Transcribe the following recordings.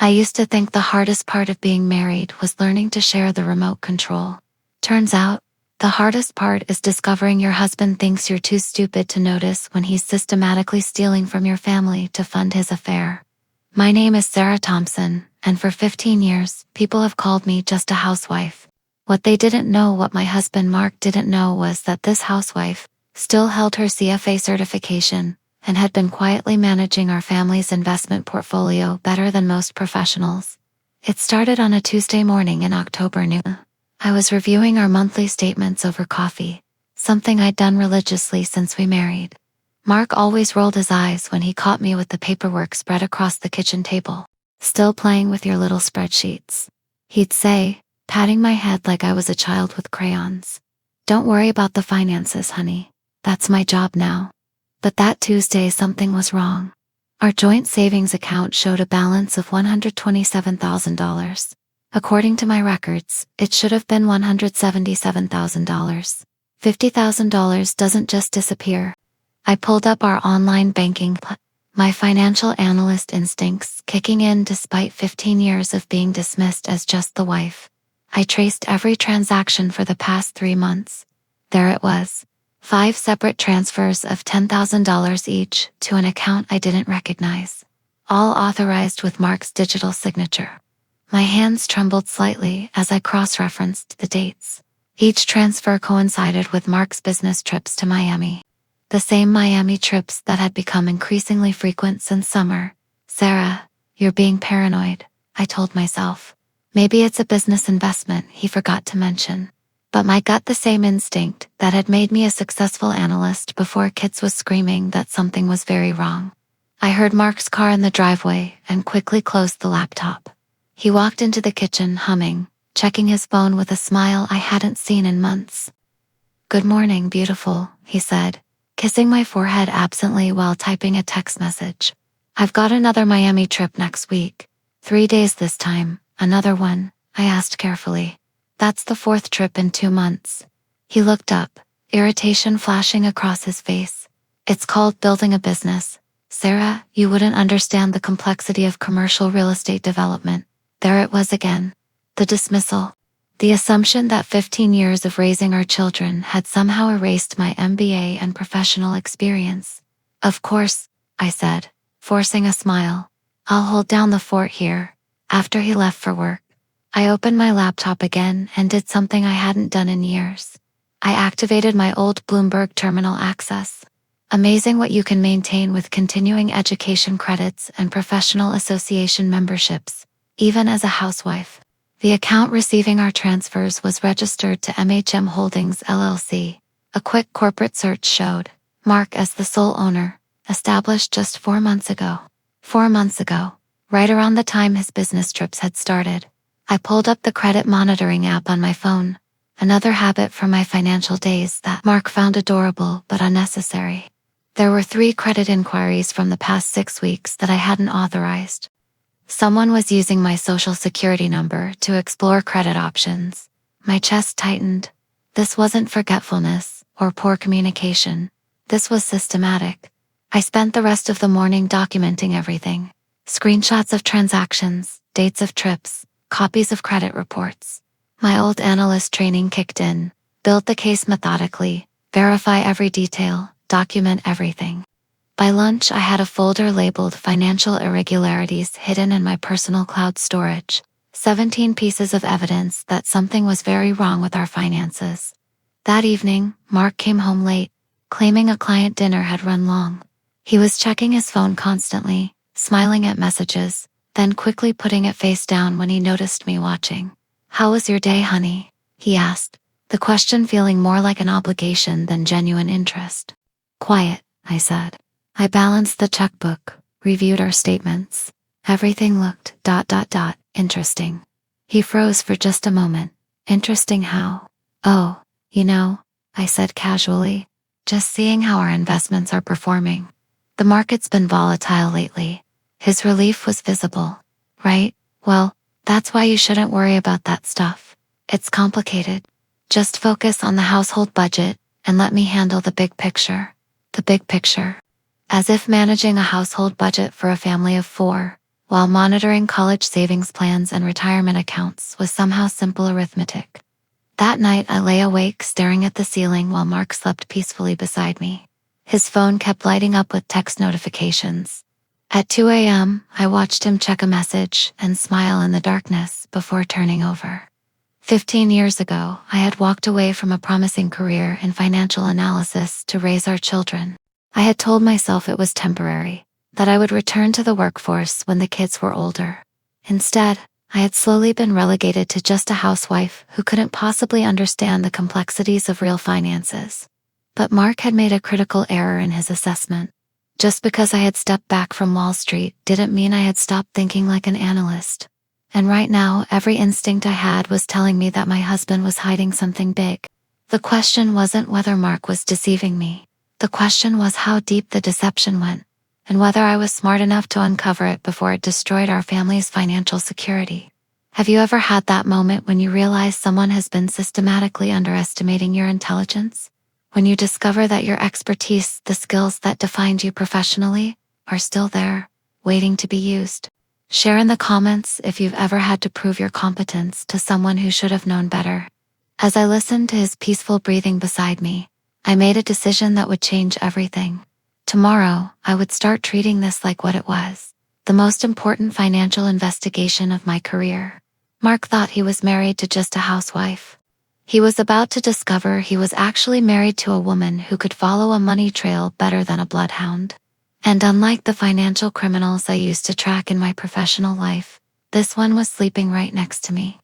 I used to think the hardest part of being married was learning to share the remote control. Turns out, the hardest part is discovering your husband thinks you're too stupid to notice when he's systematically stealing from your family to fund his affair. My name is Sarah Thompson, and for 15 years, people have called me just a housewife. What they didn't know, what my husband Mark didn't know, was that this housewife still held her CFA certification and had been quietly managing our family's investment portfolio better than most professionals. It started on a Tuesday morning in October noon. I was reviewing our monthly statements over coffee, something I'd done religiously since we married. Mark always rolled his eyes when he caught me with the paperwork spread across the kitchen table. "Still playing with your little spreadsheets," he'd say, patting my head like I was a child with crayons. "Don't worry about the finances, honey. That's my job now." But that Tuesday something was wrong. Our joint savings account showed a balance of $127,000. According to my records, it should have been $177,000. $50,000 doesn't just disappear. I pulled up our online banking, my financial analyst instincts kicking in despite 15 years of being dismissed as just the wife. I traced every transaction for the past 3 months. There it was. 5 separate transfers of $10,000 each to an account I didn't recognize. All authorized with Mark's digital signature. My hands trembled slightly as I cross-referenced the dates. Each transfer coincided with Mark's business trips to Miami. The same Miami trips that had become increasingly frequent since summer. "Sarah, you're being paranoid," I told myself. Maybe it's a business investment he forgot to mention. But my gut, the same instinct that had made me a successful analyst before kids, was screaming that something was very wrong. I heard Mark's car in the driveway and quickly closed the laptop. He walked into the kitchen humming, checking his phone with a smile I hadn't seen in months. "Good morning, beautiful," he said, kissing my forehead absently while typing a text message. "I've got another Miami trip next week. 3 days this time." "Another one?" I asked carefully. "That's the 4th trip in 2 months. He looked up, irritation flashing across his face. "It's called building a business. Sarah, you wouldn't understand the complexity of commercial real estate development." There it was again. The dismissal. The assumption that 15 years of raising our children had somehow erased my MBA and professional experience. "Of course," I said, forcing a smile. "I'll hold down the fort here." After he left for work, I opened my laptop again and did something I hadn't done in years. I activated my old Bloomberg terminal access. Amazing what you can maintain with continuing education credits and professional association memberships, even as a housewife. The account receiving our transfers was registered to MHM Holdings LLC. A quick corporate search showed Mark as the sole owner, established just 4 months ago. 4 months ago, right around the time his business trips had started. I pulled up the credit monitoring app on my phone, another habit from my financial days that Mark found adorable but unnecessary. There were 3 credit inquiries from the past 6 weeks that I hadn't authorized. Someone was using my social security number to explore credit options. My chest tightened. This wasn't forgetfulness or poor communication. This was systematic. I spent the rest of the morning documenting everything. Screenshots of transactions, dates of trips, copies of credit reports. My old analyst training kicked in. Build the case methodically, verify every detail, document everything. By lunch, I had a folder labeled Financial Irregularities hidden in my personal cloud storage. 17 pieces of evidence that something was very wrong with our finances. That evening, Mark came home late, claiming a client dinner had run long. He was checking his phone constantly, smiling at messages, then quickly putting it face down when he noticed me watching. "How was your day, honey?" he asked, the question feeling more like an obligation than genuine interest. "Quiet," I said. I balanced the checkbook, reviewed our statements. Everything looked ... interesting. He froze for just a moment. "Interesting how?" "Oh, I said casually, "just seeing how our investments are performing. The market's been volatile lately." His relief was visible. "Right? Well, that's why you shouldn't worry about that stuff. It's complicated. Just focus on the household budget and let me handle the big picture." The big picture. As if managing a household budget for a family of 4 while monitoring college savings plans and retirement accounts was somehow simple arithmetic. That night, I lay awake staring at the ceiling while Mark slept peacefully beside me. His phone kept lighting up with text notifications. At 2 a.m., I watched him check a message and smile in the darkness before turning over. 15 years ago, I had walked away from a promising career in financial analysis to raise our children. I had told myself it was temporary, that I would return to the workforce when the kids were older. Instead, I had slowly been relegated to just a housewife who couldn't possibly understand the complexities of real finances. But Mark had made a critical error in his assessment. Just because I had stepped back from Wall Street didn't mean I had stopped thinking like an analyst. And right now, every instinct I had was telling me that my husband was hiding something big. The question wasn't whether Mark was deceiving me. The question was how deep the deception went, and whether I was smart enough to uncover it before it destroyed our family's financial security. Have you ever had that moment when you realize someone has been systematically underestimating your intelligence? When you discover that your expertise, the skills that defined you professionally, are still there, waiting to be used? Share in the comments if you've ever had to prove your competence to someone who should have known better. As I listened to his peaceful breathing beside me, I made a decision that would change everything. Tomorrow, I would start treating this like what it was, the most important financial investigation of my career. Mark thought he was married to just a housewife. He was about to discover he was actually married to a woman who could follow a money trail better than a bloodhound. And unlike the financial criminals I used to track in my professional life, this one was sleeping right next to me.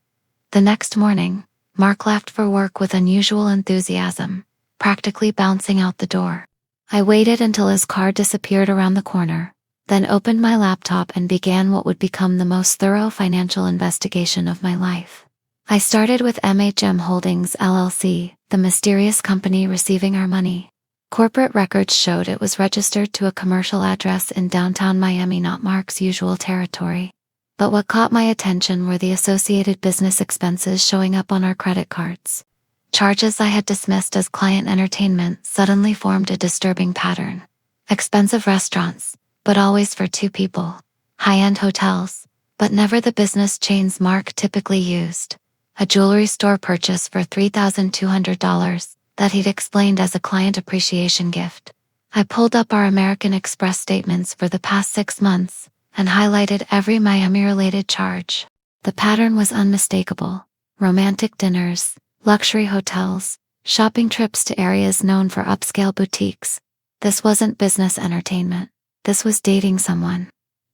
The next morning, Mark left for work with unusual enthusiasm, practically bouncing out the door. I waited until his car disappeared around the corner, then opened my laptop and began what would become the most thorough financial investigation of my life. I started with MHM Holdings LLC, the mysterious company receiving our money. Corporate records showed it was registered to a commercial address in downtown Miami, not Mark's usual territory. But what caught my attention were the associated business expenses showing up on our credit cards. Charges I had dismissed as client entertainment suddenly formed a disturbing pattern. Expensive restaurants, but always for two people. High-end hotels, but never the business chains Mark typically used. A jewelry store purchase for $3,200 that he'd explained as a client appreciation gift. I pulled up our American Express statements for the past 6 months and highlighted every Miami-related charge. The pattern was unmistakable. Romantic dinners, luxury hotels, shopping trips to areas known for upscale boutiques. This wasn't business entertainment. This was dating someone.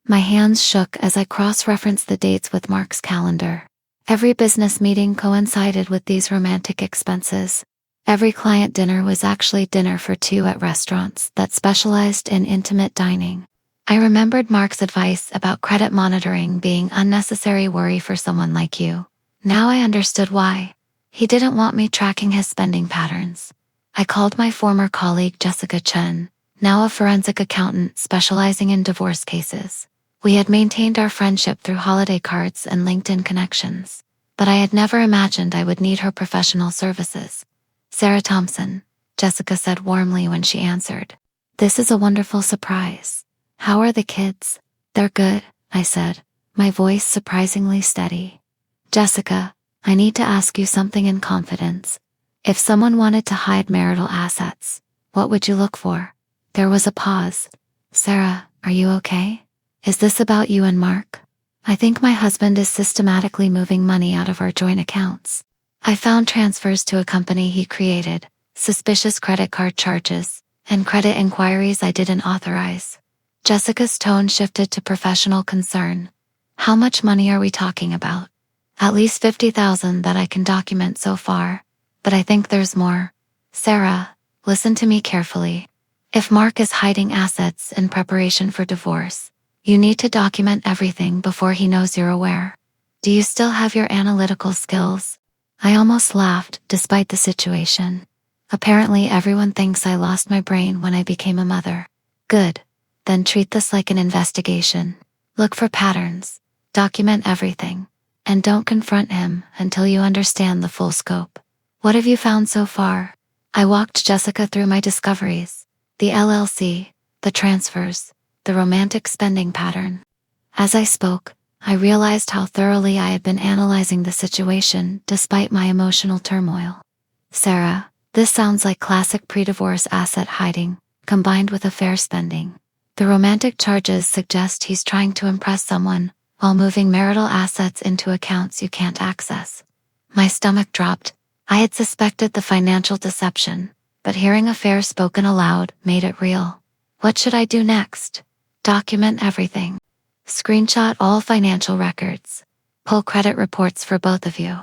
My hands shook as I cross-referenced the dates with Mark's calendar. Every business meeting coincided with these romantic expenses. Every client dinner was actually dinner for two at restaurants that specialized in intimate dining. I remembered Mark's advice about credit monitoring being unnecessary worry for someone like you. Now I understood why. He didn't want me tracking his spending patterns. I called my former colleague Jessica Chen, now a forensic accountant specializing in divorce cases. We had maintained our friendship through holiday cards and LinkedIn connections, but I had never imagined I would need her professional services. Sarah Thompson, Jessica said warmly when she answered. This is a wonderful surprise. How are the kids? They're good, I said, my voice surprisingly steady. Jessica, I need to ask you something in confidence. If someone wanted to hide marital assets, what would you look for? There was a pause. Sarah, are you okay? Is this about you and Mark? I think my husband is systematically moving money out of our joint accounts. I found transfers to a company he created, suspicious credit card charges, and credit inquiries I didn't authorize. Jessica's tone shifted to professional concern. How much money are we talking about? At least $50,000 that I can document so far, but I think there's more. Sarah, listen to me carefully. If Mark is hiding assets in preparation for divorce, you need to document everything before he knows you're aware. Do you still have your analytical skills? I almost laughed, despite the situation. Apparently everyone thinks I lost my brain when I became a mother. Good. Then treat this like an investigation. Look for patterns. Document everything. And don't confront him until you understand the full scope. What have you found so far? I walked Jessica through my discoveries. The LLC, the transfers, the romantic spending pattern. As I spoke, I realized how thoroughly I had been analyzing the situation despite my emotional turmoil. Sarah, this sounds like classic pre-divorce asset hiding, combined with affair spending. The romantic charges suggest he's trying to impress someone while moving marital assets into accounts you can't access. My stomach dropped. I had suspected the financial deception, but hearing affairs spoken aloud made it real. What should I do next? Document everything. Screenshot all financial records. Pull credit reports for both of you.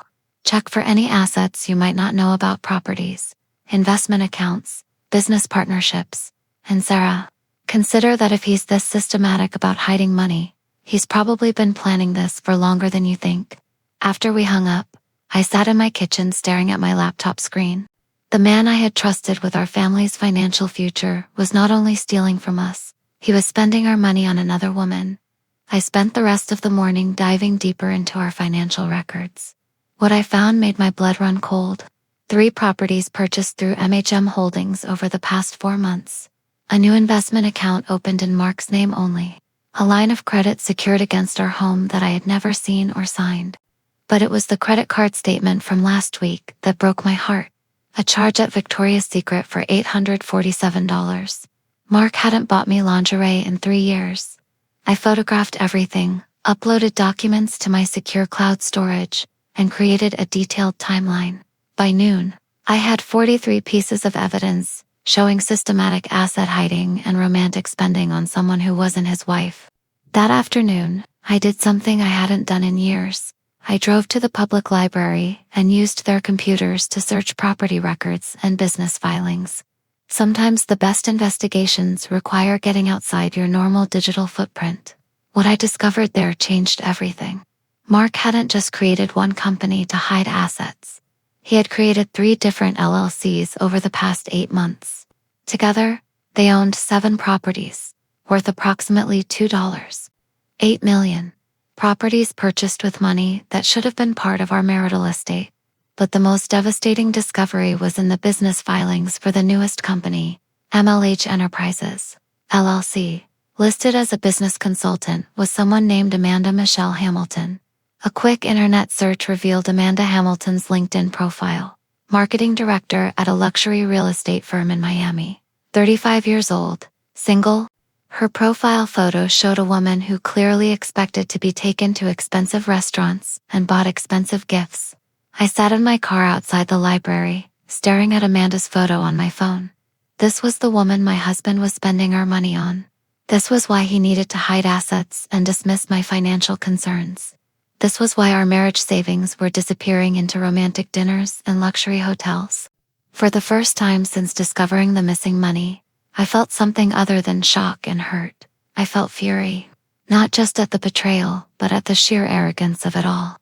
Check for any assets you might not know about: properties, investment accounts, business partnerships. And Sarah, consider that if he's this systematic about hiding money, he's probably been planning this for longer than you think. After we hung up, I sat in my kitchen staring at my laptop screen. The man I had trusted with our family's financial future was not only stealing from us, he was spending our money on another woman. I spent the rest of the morning diving deeper into our financial records. What I found made my blood run cold. 3 properties purchased through MHM Holdings over the past 4 months. A new investment account opened in Mark's name only. A line of credit secured against our home that I had never seen or signed. But it was the credit card statement from last week that broke my heart. A charge at Victoria's Secret for $847. Mark hadn't bought me lingerie in 3 years. I photographed everything, uploaded documents to my secure cloud storage, and created a detailed timeline. By noon, I had 43 pieces of evidence showing systematic asset hiding and romantic spending on someone who wasn't his wife. That afternoon, I did something I hadn't done in years. I drove to the public library and used their computers to search property records and business filings. Sometimes the best investigations require getting outside your normal digital footprint. What I discovered there changed everything. Mark hadn't just created one company to hide assets. He had created 3 different LLCs over the past 8 months. Together, they owned 7 properties, worth approximately $2.8 million. Properties purchased with money that should have been part of our marital estate. But the most devastating discovery was in the business filings for the newest company, MLH Enterprises, LLC. Listed as a business consultant was someone named Amanda Michelle Hamilton. A quick internet search revealed Amanda Hamilton's LinkedIn profile. Marketing director at a luxury real estate firm in Miami. 35 years old, single. Her profile photo showed a woman who clearly expected to be taken to expensive restaurants and bought expensive gifts. I sat in my car outside the library, staring at Amanda's photo on my phone. This was the woman my husband was spending our money on. This was why he needed to hide assets and dismiss my financial concerns. This was why our marriage savings were disappearing into romantic dinners and luxury hotels. For the first time since discovering the missing money, I felt something other than shock and hurt. I felt fury. Not just at the betrayal, but at the sheer arrogance of it all.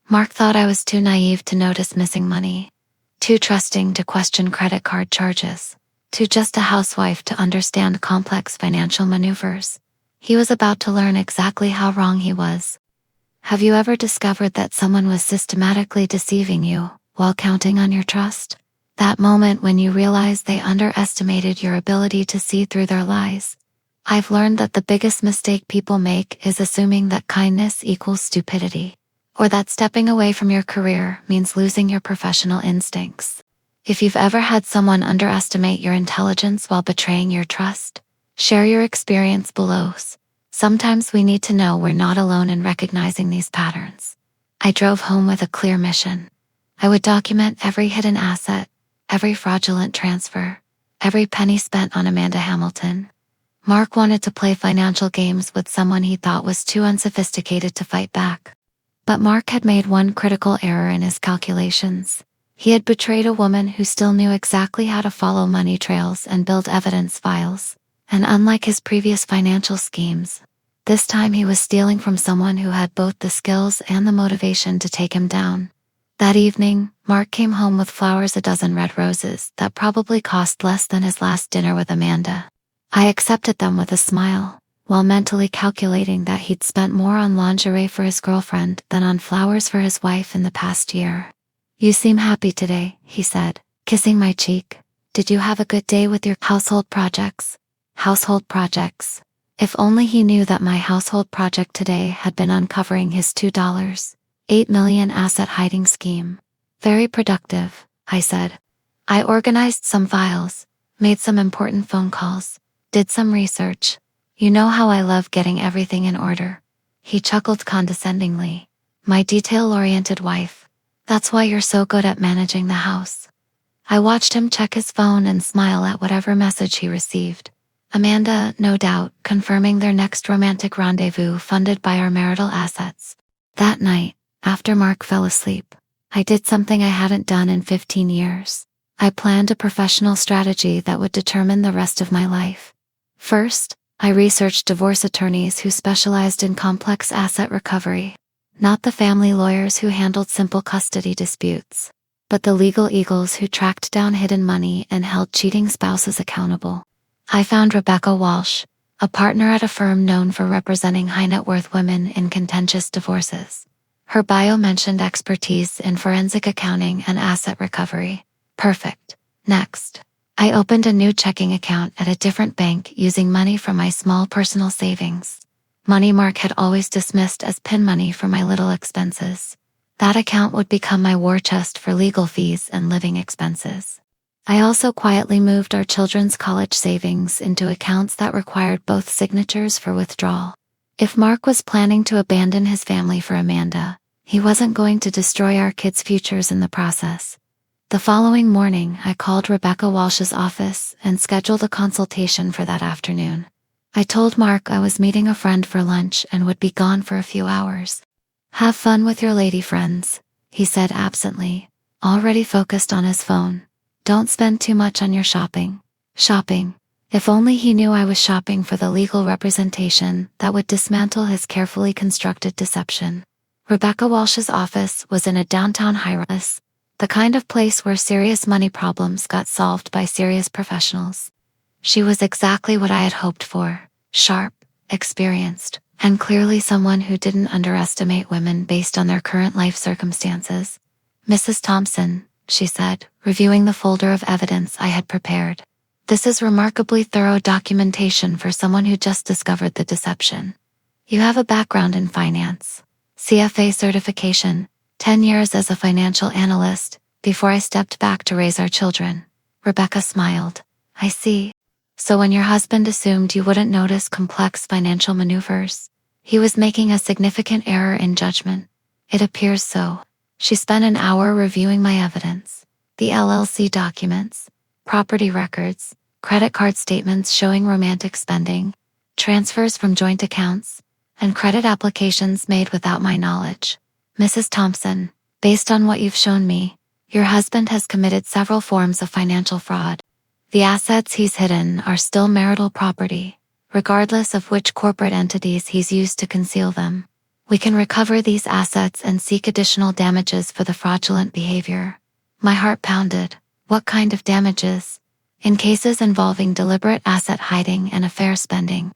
Mark thought I was too naive to notice missing money, too trusting to question credit card charges, too just a housewife to understand complex financial maneuvers. He was about to learn exactly how wrong he was. Have you ever discovered that someone was systematically deceiving you while counting on your trust? That moment when you realize they underestimated your ability to see through their lies. I've learned that the biggest mistake people make is assuming that kindness equals stupidity, or that stepping away from your career means losing your professional instincts. If you've ever had someone underestimate your intelligence while betraying your trust, share your experience below. Sometimes we need to know we're not alone in recognizing these patterns. I drove home with a clear mission. I would document every hidden asset, every fraudulent transfer, every penny spent on Amanda Hamilton. Mark wanted to play financial games with someone he thought was too unsophisticated to fight back. But Mark had made one critical error in his calculations. He had betrayed a woman who still knew exactly how to follow money trails and build evidence files. And unlike his previous financial schemes, this time he was stealing from someone who had both the skills and the motivation to take him down. That evening, Mark came home with flowers, a dozen red roses that probably cost less than his last dinner with Amanda. I accepted them with a smile, while mentally calculating that he'd spent more on lingerie for his girlfriend than on flowers for his wife in the past year. "You seem happy today," he said, kissing my cheek. "Did you have a good day with your household projects?" Household projects. If only he knew that my household project today had been uncovering his $2.8 million asset hiding scheme. Very productive, I said. I organized some files, made some important phone calls, did some research. You know how I love getting everything in order. He chuckled condescendingly. My detail-oriented wife. That's why you're so good at managing the house. I watched him check his phone and smile at whatever message he received. Amanda, no doubt, confirming their next romantic rendezvous funded by our marital assets. That night, after Mark fell asleep, I did something I hadn't done in 15 years. I planned a professional strategy that would determine the rest of my life. First, I researched divorce attorneys who specialized in complex asset recovery. Not the family lawyers who handled simple custody disputes, but the legal eagles who tracked down hidden money and held cheating spouses accountable. I found Rebecca Walsh, a partner at a firm known for representing high-net-worth women in contentious divorces. Her bio mentioned expertise in forensic accounting and asset recovery. Perfect. Next, I opened a new checking account at a different bank using money from my small personal savings. Money Mark had always dismissed as pin money for my little expenses. That account would become my war chest for legal fees and living expenses. I also quietly moved our children's college savings into accounts that required both signatures for withdrawal. If Mark was planning to abandon his family for Amanda, he wasn't going to destroy our kids' futures in the process. The following morning, I called Rebecca Walsh's office and scheduled a consultation for that afternoon. I told Mark I was meeting a friend for lunch and would be gone for a few hours. Have fun with your lady friends, he said absently, already focused on his phone. Don't spend too much on your shopping. Shopping. If only he knew I was shopping for the legal representation that would dismantle his carefully constructed deception. Rebecca Walsh's office was in a downtown high-rise, the kind of place where serious money problems got solved by serious professionals. She was exactly what I had hoped for: sharp, experienced, and clearly someone who didn't underestimate women based on their current life circumstances. Mrs. Thompson, she said, reviewing the folder of evidence I had prepared. This is remarkably thorough documentation for someone who just discovered the deception. You have a background in finance, CFA certification, 10 years as a financial analyst, before I stepped back to raise our children. Rebecca smiled. I see. So when your husband assumed you wouldn't notice complex financial maneuvers, he was making a significant error in judgment. It appears so. She spent an hour reviewing my evidence, the LLC documents, property records, credit card statements showing romantic spending, transfers from joint accounts, and credit applications made without my knowledge. Mrs. Thompson, based on what you've shown me, your husband has committed several forms of financial fraud. The assets he's hidden are still marital property, regardless of which corporate entities he's used to conceal them. We can recover these assets and seek additional damages for the fraudulent behavior. My heart pounded. What kind of damages? In cases involving deliberate asset hiding and affair spending,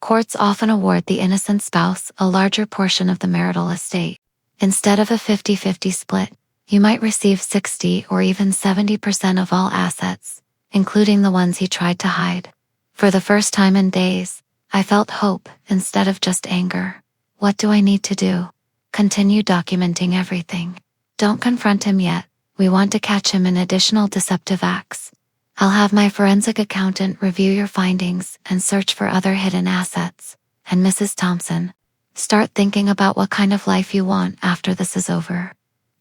courts often award the innocent spouse a larger portion of the marital estate. Instead of a 50-50 split, you might receive 60 or even 70% of all assets, including the ones he tried to hide. For the first time in days, I felt hope instead of just anger. What do I need to do? Continue documenting everything. Don't confront him yet. We want to catch him in additional deceptive acts. I'll have my forensic accountant review your findings and search for other hidden assets. And Mrs. Thompson, start thinking about what kind of life you want after this is over.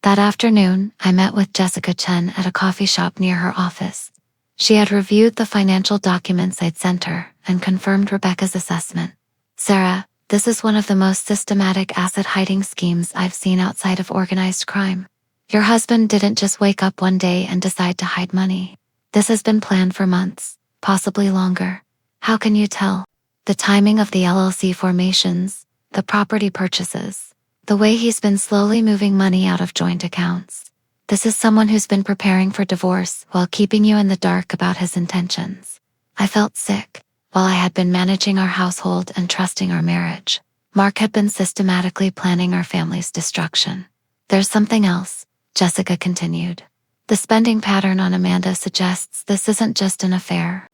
That afternoon, I met with Jessica Chen at a coffee shop near her office. She had reviewed the financial documents I'd sent her and confirmed Rebecca's assessment. Sarah, this is one of the most systematic asset hiding schemes I've seen outside of organized crime. Your husband didn't just wake up one day and decide to hide money. This has been planned for months, possibly longer. How can you tell? The timing of the LLC formations, the property purchases, the way he's been slowly moving money out of joint accounts. This is someone who's been preparing for divorce while keeping you in the dark about his intentions. I felt sick. While I had been managing our household and trusting our marriage, Mark had been systematically planning our family's destruction. There's something else, Jessica continued. The spending pattern on Amanda suggests this isn't just an affair.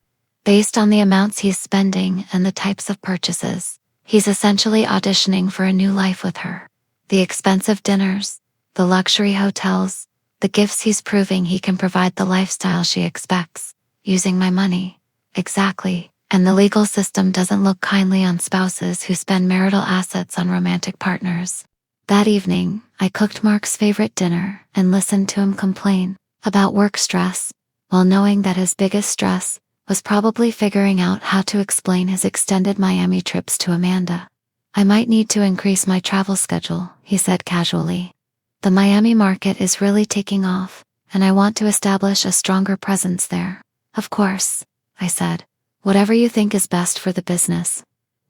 Based on the amounts he's spending and the types of purchases, he's essentially auditioning for a new life with her. The expensive dinners, the luxury hotels, the gifts, he's proving he can provide the lifestyle she expects, using my money. Exactly. And the legal system doesn't look kindly on spouses who spend marital assets on romantic partners. That evening, I cooked Mark's favorite dinner and listened to him complain about work stress, while knowing that his biggest stress was probably figuring out how to explain his extended Miami trips to Amanda. I might need to increase my travel schedule, he said casually. The Miami market is really taking off, and I want to establish a stronger presence there. Of course, I said. Whatever you think is best for the business.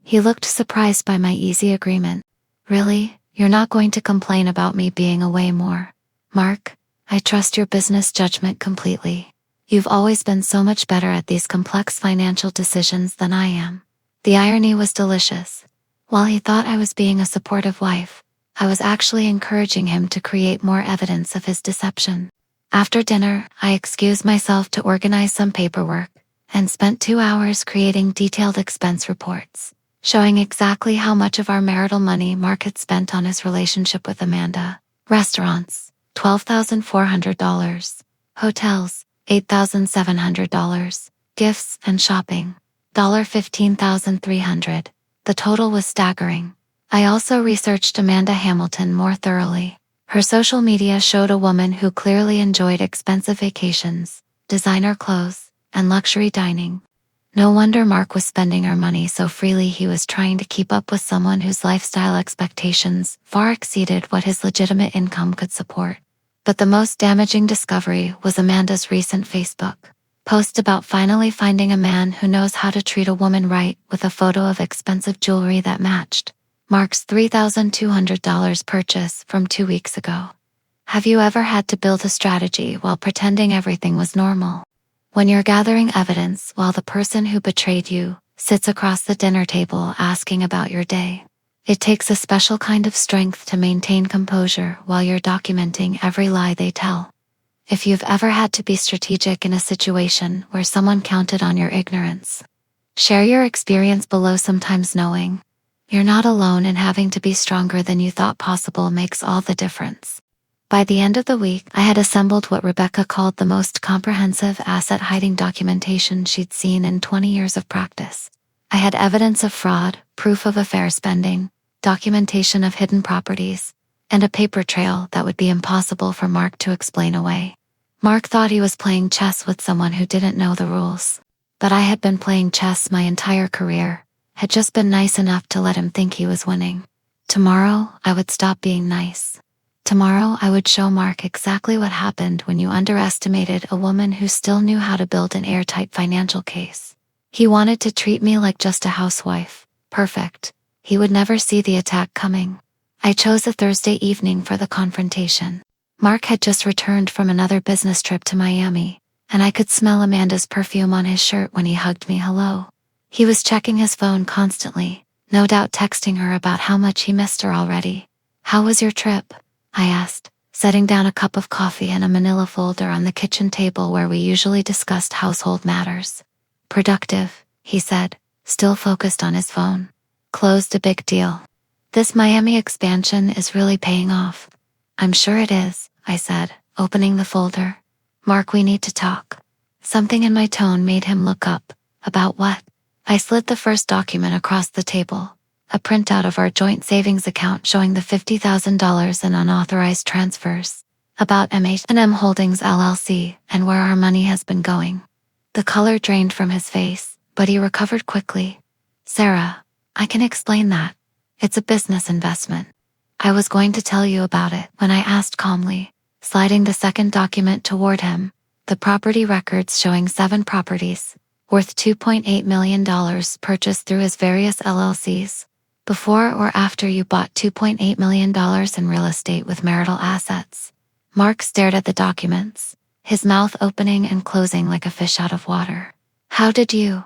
He looked surprised by my easy agreement. Really? You're not going to complain about me being away more? Mark, I trust your business judgment completely. You've always been so much better at these complex financial decisions than I am. The irony was delicious. While he thought I was being a supportive wife, I was actually encouraging him to create more evidence of his deception. After dinner, I excused myself to organize some paperwork and spent 2 hours creating detailed expense reports, showing exactly how much of our marital money Mark had spent on his relationship with Amanda. Restaurants, $12,400. Hotels, $8,700. Gifts and shopping, $15,300. The total was staggering. I also researched Amanda Hamilton more thoroughly. Her social media showed a woman who clearly enjoyed expensive vacations, designer clothes, and luxury dining. No wonder Mark was spending our money so freely. He was trying to keep up with someone whose lifestyle expectations far exceeded what his legitimate income could support. But the most damaging discovery was Amanda's recent Facebook post about finally finding a man who knows how to treat a woman right, with a photo of expensive jewelry that matched Mark's $3,200 purchase from 2 weeks ago. Have you ever had to build a strategy while pretending everything was normal? When you're gathering evidence while the person who betrayed you sits across the dinner table asking about your day, it takes a special kind of strength to maintain composure while you're documenting every lie they tell. If you've ever had to be strategic in a situation where someone counted on your ignorance, share your experience below. Sometimes knowing you're not alone and having to be stronger than you thought possible makes all the difference. By the end of the week, I had assembled what Rebecca called the most comprehensive asset hiding documentation she'd seen in 20 years of practice. I had evidence of fraud, proof of affair spending, documentation of hidden properties, and a paper trail that would be impossible for Mark to explain away. Mark thought he was playing chess with someone who didn't know the rules. But I had been playing chess my entire career, had just been nice enough to let him think he was winning. Tomorrow, I would stop being nice. Tomorrow, I would show Mark exactly what happened when you underestimated a woman who still knew how to build an airtight financial case. He wanted to treat me like just a housewife. Perfect. He would never see the attack coming. I chose a Thursday evening for the confrontation. Mark had just returned from another business trip to Miami, and I could smell Amanda's perfume on his shirt when he hugged me hello. He was checking his phone constantly, no doubt texting her about how much he missed her already. How was your trip? I asked, setting down a cup of coffee and a manila folder on the kitchen table where we usually discussed household matters. Productive, he said, still focused on his phone. Closed a big deal. This Miami expansion is really paying off. I'm sure it is, I said, opening the folder. Mark, we need to talk. Something in my tone made him look up. About what? I slid the first document across the table. A printout of our joint savings account showing the $50,000 in unauthorized transfers. About M&M Holdings LLC and where our money has been going. The color drained from his face, but he recovered quickly. Sarah, I can explain that. It's a business investment. I was going to tell you about it when I asked calmly, sliding the second document toward him. The property records showing 7 properties, worth $2.8 million purchased through his various LLCs. Before or after you bought $2.8 million in real estate with marital assets. Mark stared at the documents, his mouth opening and closing like a fish out of water. How did you,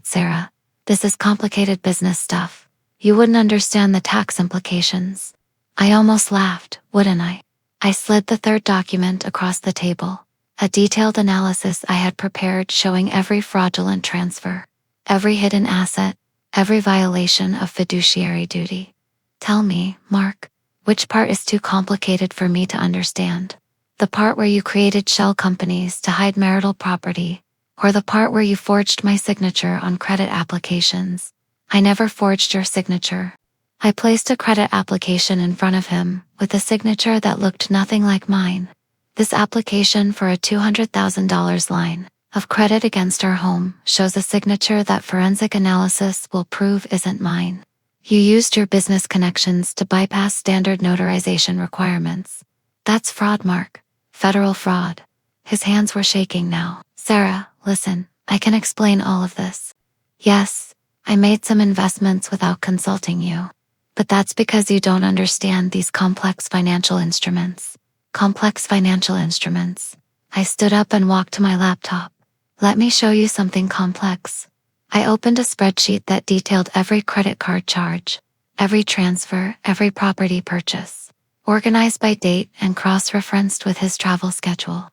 Sarah? This is complicated business stuff. You wouldn't understand the tax implications. I almost laughed, wouldn't I? I slid the third document across the table. A detailed analysis I had prepared showing every fraudulent transfer, every hidden asset, every violation of fiduciary duty. Tell me, Mark, which part is too complicated for me to understand? The part where you created shell companies to hide marital property, or the part where you forged my signature on credit applications? I never forged your signature. I placed a credit application in front of him with a signature that looked nothing like mine. This application for a $200,000 line of credit against our home shows a signature that forensic analysis will prove isn't mine. You used your business connections to bypass standard notarization requirements. That's fraud, Mark. Federal fraud. His hands were shaking now. Sarah, listen, I can explain all of this. Yes, I made some investments without consulting you. But that's because you don't understand these complex financial instruments. Complex financial instruments. I stood up and walked to my laptop. Let me show you something complex. I opened a spreadsheet that detailed every credit card charge, every transfer, every property purchase, organized by date and cross-referenced with his travel schedule.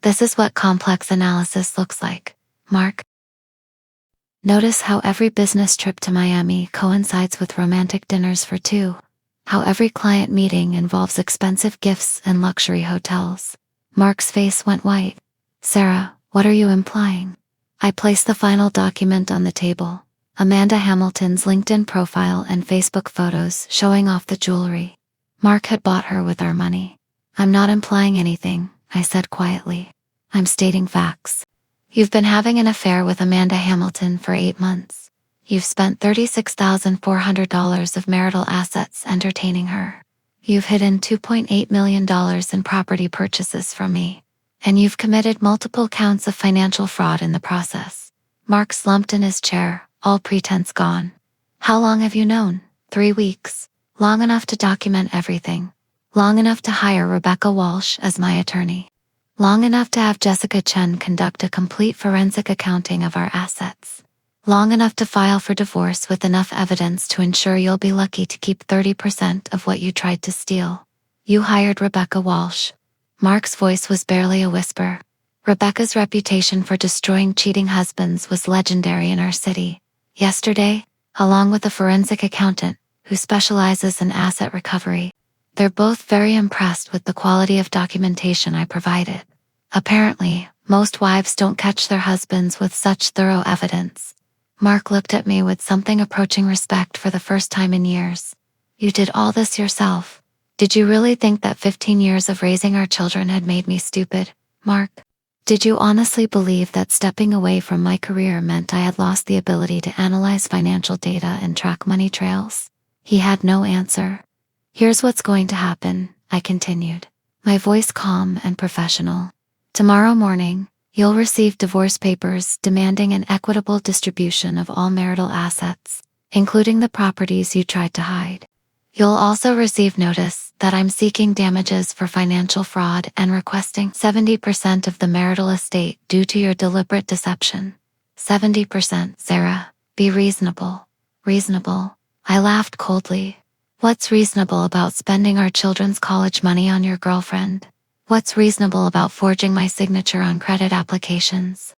This is what complex analysis looks like, Mark. Notice how every business trip to Miami coincides with romantic dinners for two. How every client meeting involves expensive gifts and luxury hotels. Mark's face went white. Sarah, what are you implying? I placed the final document on the table. Amanda Hamilton's LinkedIn profile and Facebook photos showing off the jewelry. Mark had bought her with our money. I'm not implying anything, I said quietly. I'm stating facts. You've been having an affair with Amanda Hamilton for 8 months. You've spent $36,400 of marital assets entertaining her. You've hidden $2.8 million in property purchases from me. And you've committed multiple counts of financial fraud in the process. Mark slumped in his chair, all pretense gone. How long have you known? 3 weeks. Long enough to document everything. Long enough to hire Rebecca Walsh as my attorney. Long enough to have Jessica Chen conduct a complete forensic accounting of our assets. Long enough to file for divorce with enough evidence to ensure you'll be lucky to keep 30% of what you tried to steal. You hired Rebecca Walsh. Mark's voice was barely a whisper. Rebecca's reputation for destroying cheating husbands was legendary in our city. Yesterday, along with a forensic accountant who specializes in asset recovery, they're both very impressed with the quality of documentation I provided. Apparently, most wives don't catch their husbands with such thorough evidence. Mark looked at me with something approaching respect for the first time in years. You did all this yourself. Did you really think that 15 years of raising our children had made me stupid, Mark? Did you honestly believe that stepping away from my career meant I had lost the ability to analyze financial data and track money trails? He had no answer. Here's what's going to happen, I continued, my voice calm and professional. Tomorrow morning, you'll receive divorce papers demanding an equitable distribution of all marital assets, including the properties you tried to hide. You'll also receive notice that I'm seeking damages for financial fraud and requesting 70% of the marital estate due to your deliberate deception. 70%, Sarah. Be reasonable. Reasonable. I laughed coldly. What's reasonable about spending our children's college money on your girlfriend? What's reasonable about forging my signature on credit applications?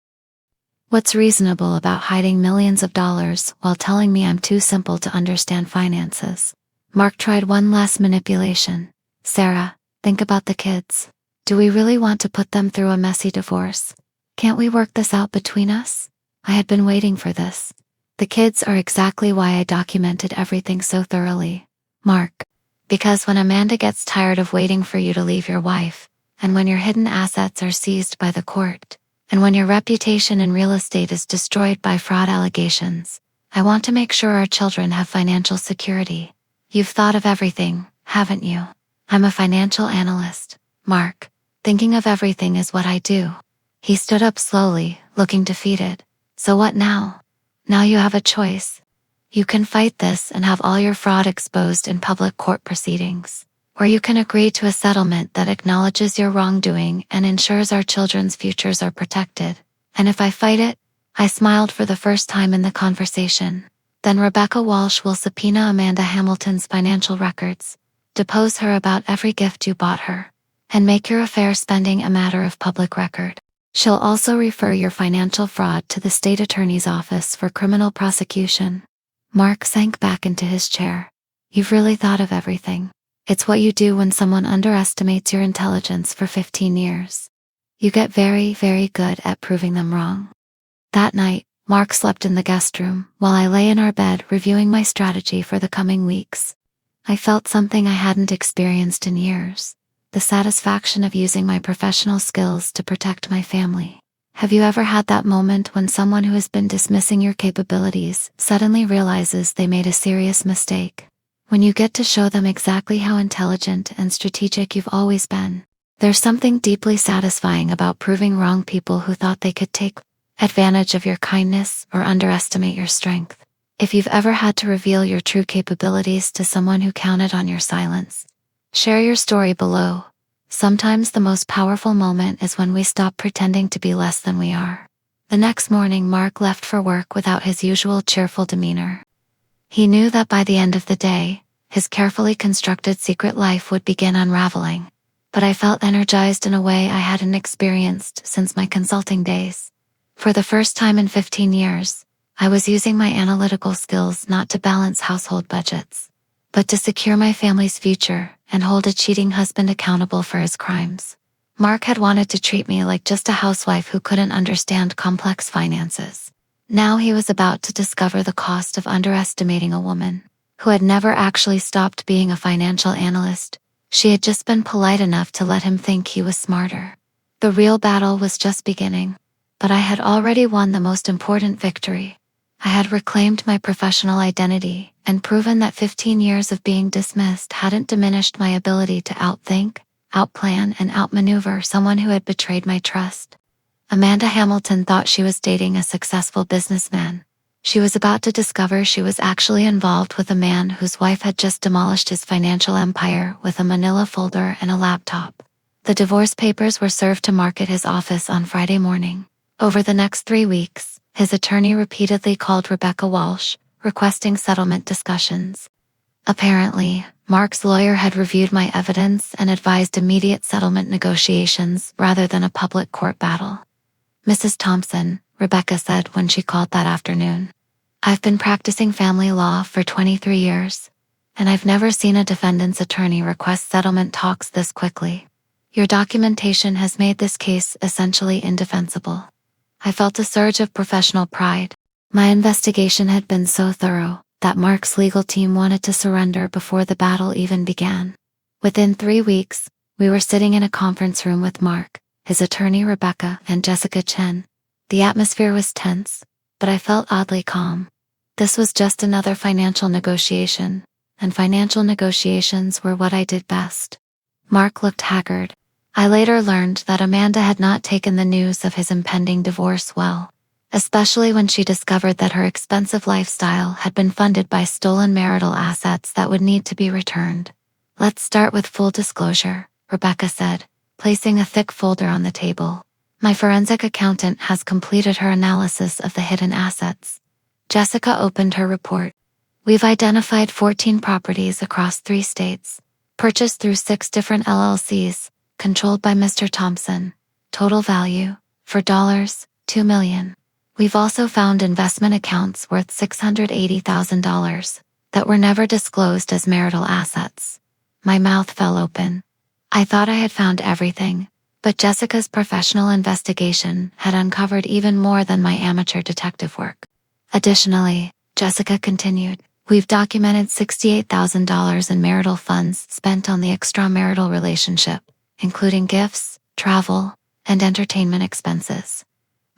What's reasonable about hiding millions of dollars while telling me I'm too simple to understand finances? Mark tried one last manipulation. Sarah, think about the kids. Do we really want to put them through a messy divorce? Can't we work this out between us? I had been waiting for this. The kids are exactly why I documented everything so thoroughly, Mark. Because when Amanda gets tired of waiting for you to leave your wife, and when your hidden assets are seized by the court, and when your reputation in real estate is destroyed by fraud allegations, I want to make sure our children have financial security. You've thought of everything, haven't you? I'm a financial analyst, Mark. Thinking of everything is what I do. He stood up slowly, looking defeated. So what now? Now you have a choice. You can fight this and have all your fraud exposed in public court proceedings. Or you can agree to a settlement that acknowledges your wrongdoing and ensures our children's futures are protected. And if I fight it, I smiled for the first time in the conversation. Then Rebecca Walsh will subpoena Amanda Hamilton's financial records, depose her about every gift you bought her, and make your affair spending a matter of public record. She'll also refer your financial fraud to the state attorney's office for criminal prosecution. Mark sank back into his chair. You've really thought of everything. It's what you do when someone underestimates your intelligence for 15 years. You get very, very good at proving them wrong. That night, Mark slept in the guest room while I lay in our bed reviewing my strategy for the coming weeks. I felt something I hadn't experienced in years. The satisfaction of using my professional skills to protect my family. Have you ever had that moment when someone who has been dismissing your capabilities suddenly realizes they made a serious mistake? When you get to show them exactly how intelligent and strategic you've always been. There's something deeply satisfying about proving wrong people who thought they could take advantage of your kindness or underestimate your strength. If you've ever had to reveal your true capabilities to someone who counted on your silence, share your story below. Sometimes the most powerful moment is when we stop pretending to be less than we are. The next morning, Mark left for work without his usual cheerful demeanor. He knew that by the end of the day, his carefully constructed secret life would begin unraveling. But I felt energized in a way I hadn't experienced since my consulting days. For the first time in 15 years, I was using my analytical skills not to balance household budgets, but to secure my family's future and hold a cheating husband accountable for his crimes. Mark had wanted to treat me like just a housewife who couldn't understand complex finances. Now he was about to discover the cost of underestimating a woman who had never actually stopped being a financial analyst. She had just been polite enough to let him think he was smarter. The real battle was just beginning, but I had already won the most important victory. I had reclaimed my professional identity and proven that 15 years of being dismissed hadn't diminished my ability to outthink, outplan, and outmaneuver someone who had betrayed my trust. Amanda Hamilton thought she was dating a successful businessman. She was about to discover she was actually involved with a man whose wife had just demolished his financial empire with a manila folder and a laptop. The divorce papers were served to Mark at his office on Friday morning. Over the next 3 weeks, his attorney repeatedly called Rebecca Walsh, requesting settlement discussions. Apparently, Mark's lawyer had reviewed my evidence and advised immediate settlement negotiations rather than a public court battle. Mrs. Thompson, Rebecca said when she called that afternoon. I've been practicing family law for 23 years, and I've never seen a defendant's attorney request settlement talks this quickly. Your documentation has made this case essentially indefensible. I felt a surge of professional pride. My investigation had been so thorough that Mark's legal team wanted to surrender before the battle even began. Within 3 weeks, we were sitting in a conference room with Mark, his attorney Rebecca, and Jessica Chen. The atmosphere was tense, but I felt oddly calm. This was just another financial negotiation, and financial negotiations were what I did best. Mark looked haggard. I later learned that Amanda had not taken the news of his impending divorce well, especially when she discovered that her expensive lifestyle had been funded by stolen marital assets that would need to be returned. Let's start with full disclosure, Rebecca said, placing a thick folder on the table. My forensic accountant has completed her analysis of the hidden assets. Jessica opened her report. We've identified 14 properties across 3 states, purchased through 6 different LLCs, controlled by Mr. Thompson. Total value, for $2 million. We've also found investment accounts worth $680,000 that were never disclosed as marital assets. My mouth fell open. I thought I had found everything, but Jessica's professional investigation had uncovered even more than my amateur detective work. Additionally, Jessica continued, we've documented $68,000 in marital funds spent on the extramarital relationship, including gifts, travel, and entertainment expenses.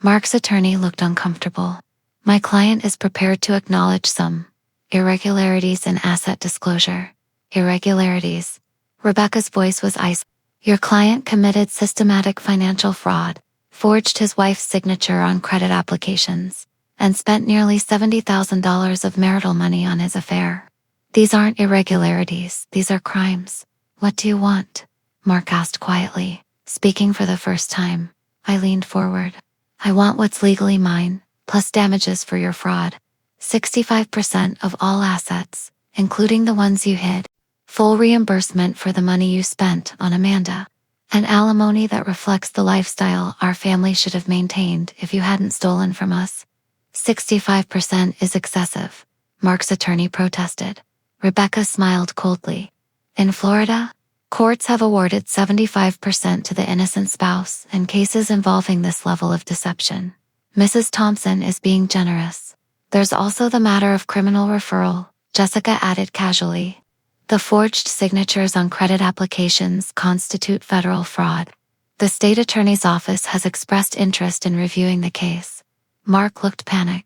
Mark's attorney looked uncomfortable. My client is prepared to acknowledge some irregularities in asset disclosure. Irregularities. Rebecca's voice was ice. Your client committed systematic financial fraud, forged his wife's signature on credit applications, and spent nearly $70,000 of marital money on his affair. These aren't irregularities, these are crimes. What do you want? Mark asked quietly. Speaking for the first time, I leaned forward. I want what's legally mine, plus damages for your fraud. 65% of all assets, including the ones you hid. Full reimbursement for the money you spent on Amanda. An alimony that reflects the lifestyle our family should have maintained if you hadn't stolen from us. 65% is excessive, Mark's attorney protested. Rebecca smiled coldly. In Florida, courts have awarded 75% to the innocent spouse in cases involving this level of deception. Mrs. Thompson is being generous. There's also the matter of criminal referral, Jessica added casually. The forged signatures on credit applications constitute federal fraud. The state attorney's office has expressed interest in reviewing the case. Mark looked panicked.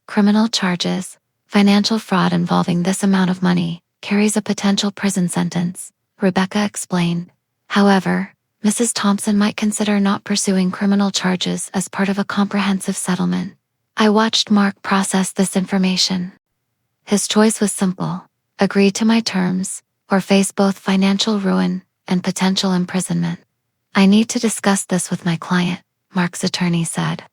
Criminal charges, financial fraud involving this amount of money, carries a potential prison sentence, Rebecca explained. However, Mrs. Thompson might consider not pursuing criminal charges as part of a comprehensive settlement. I watched Mark process this information. His choice was simple: agree to my terms, or face both financial ruin and potential imprisonment. I need to discuss this with my client, Mark's attorney said.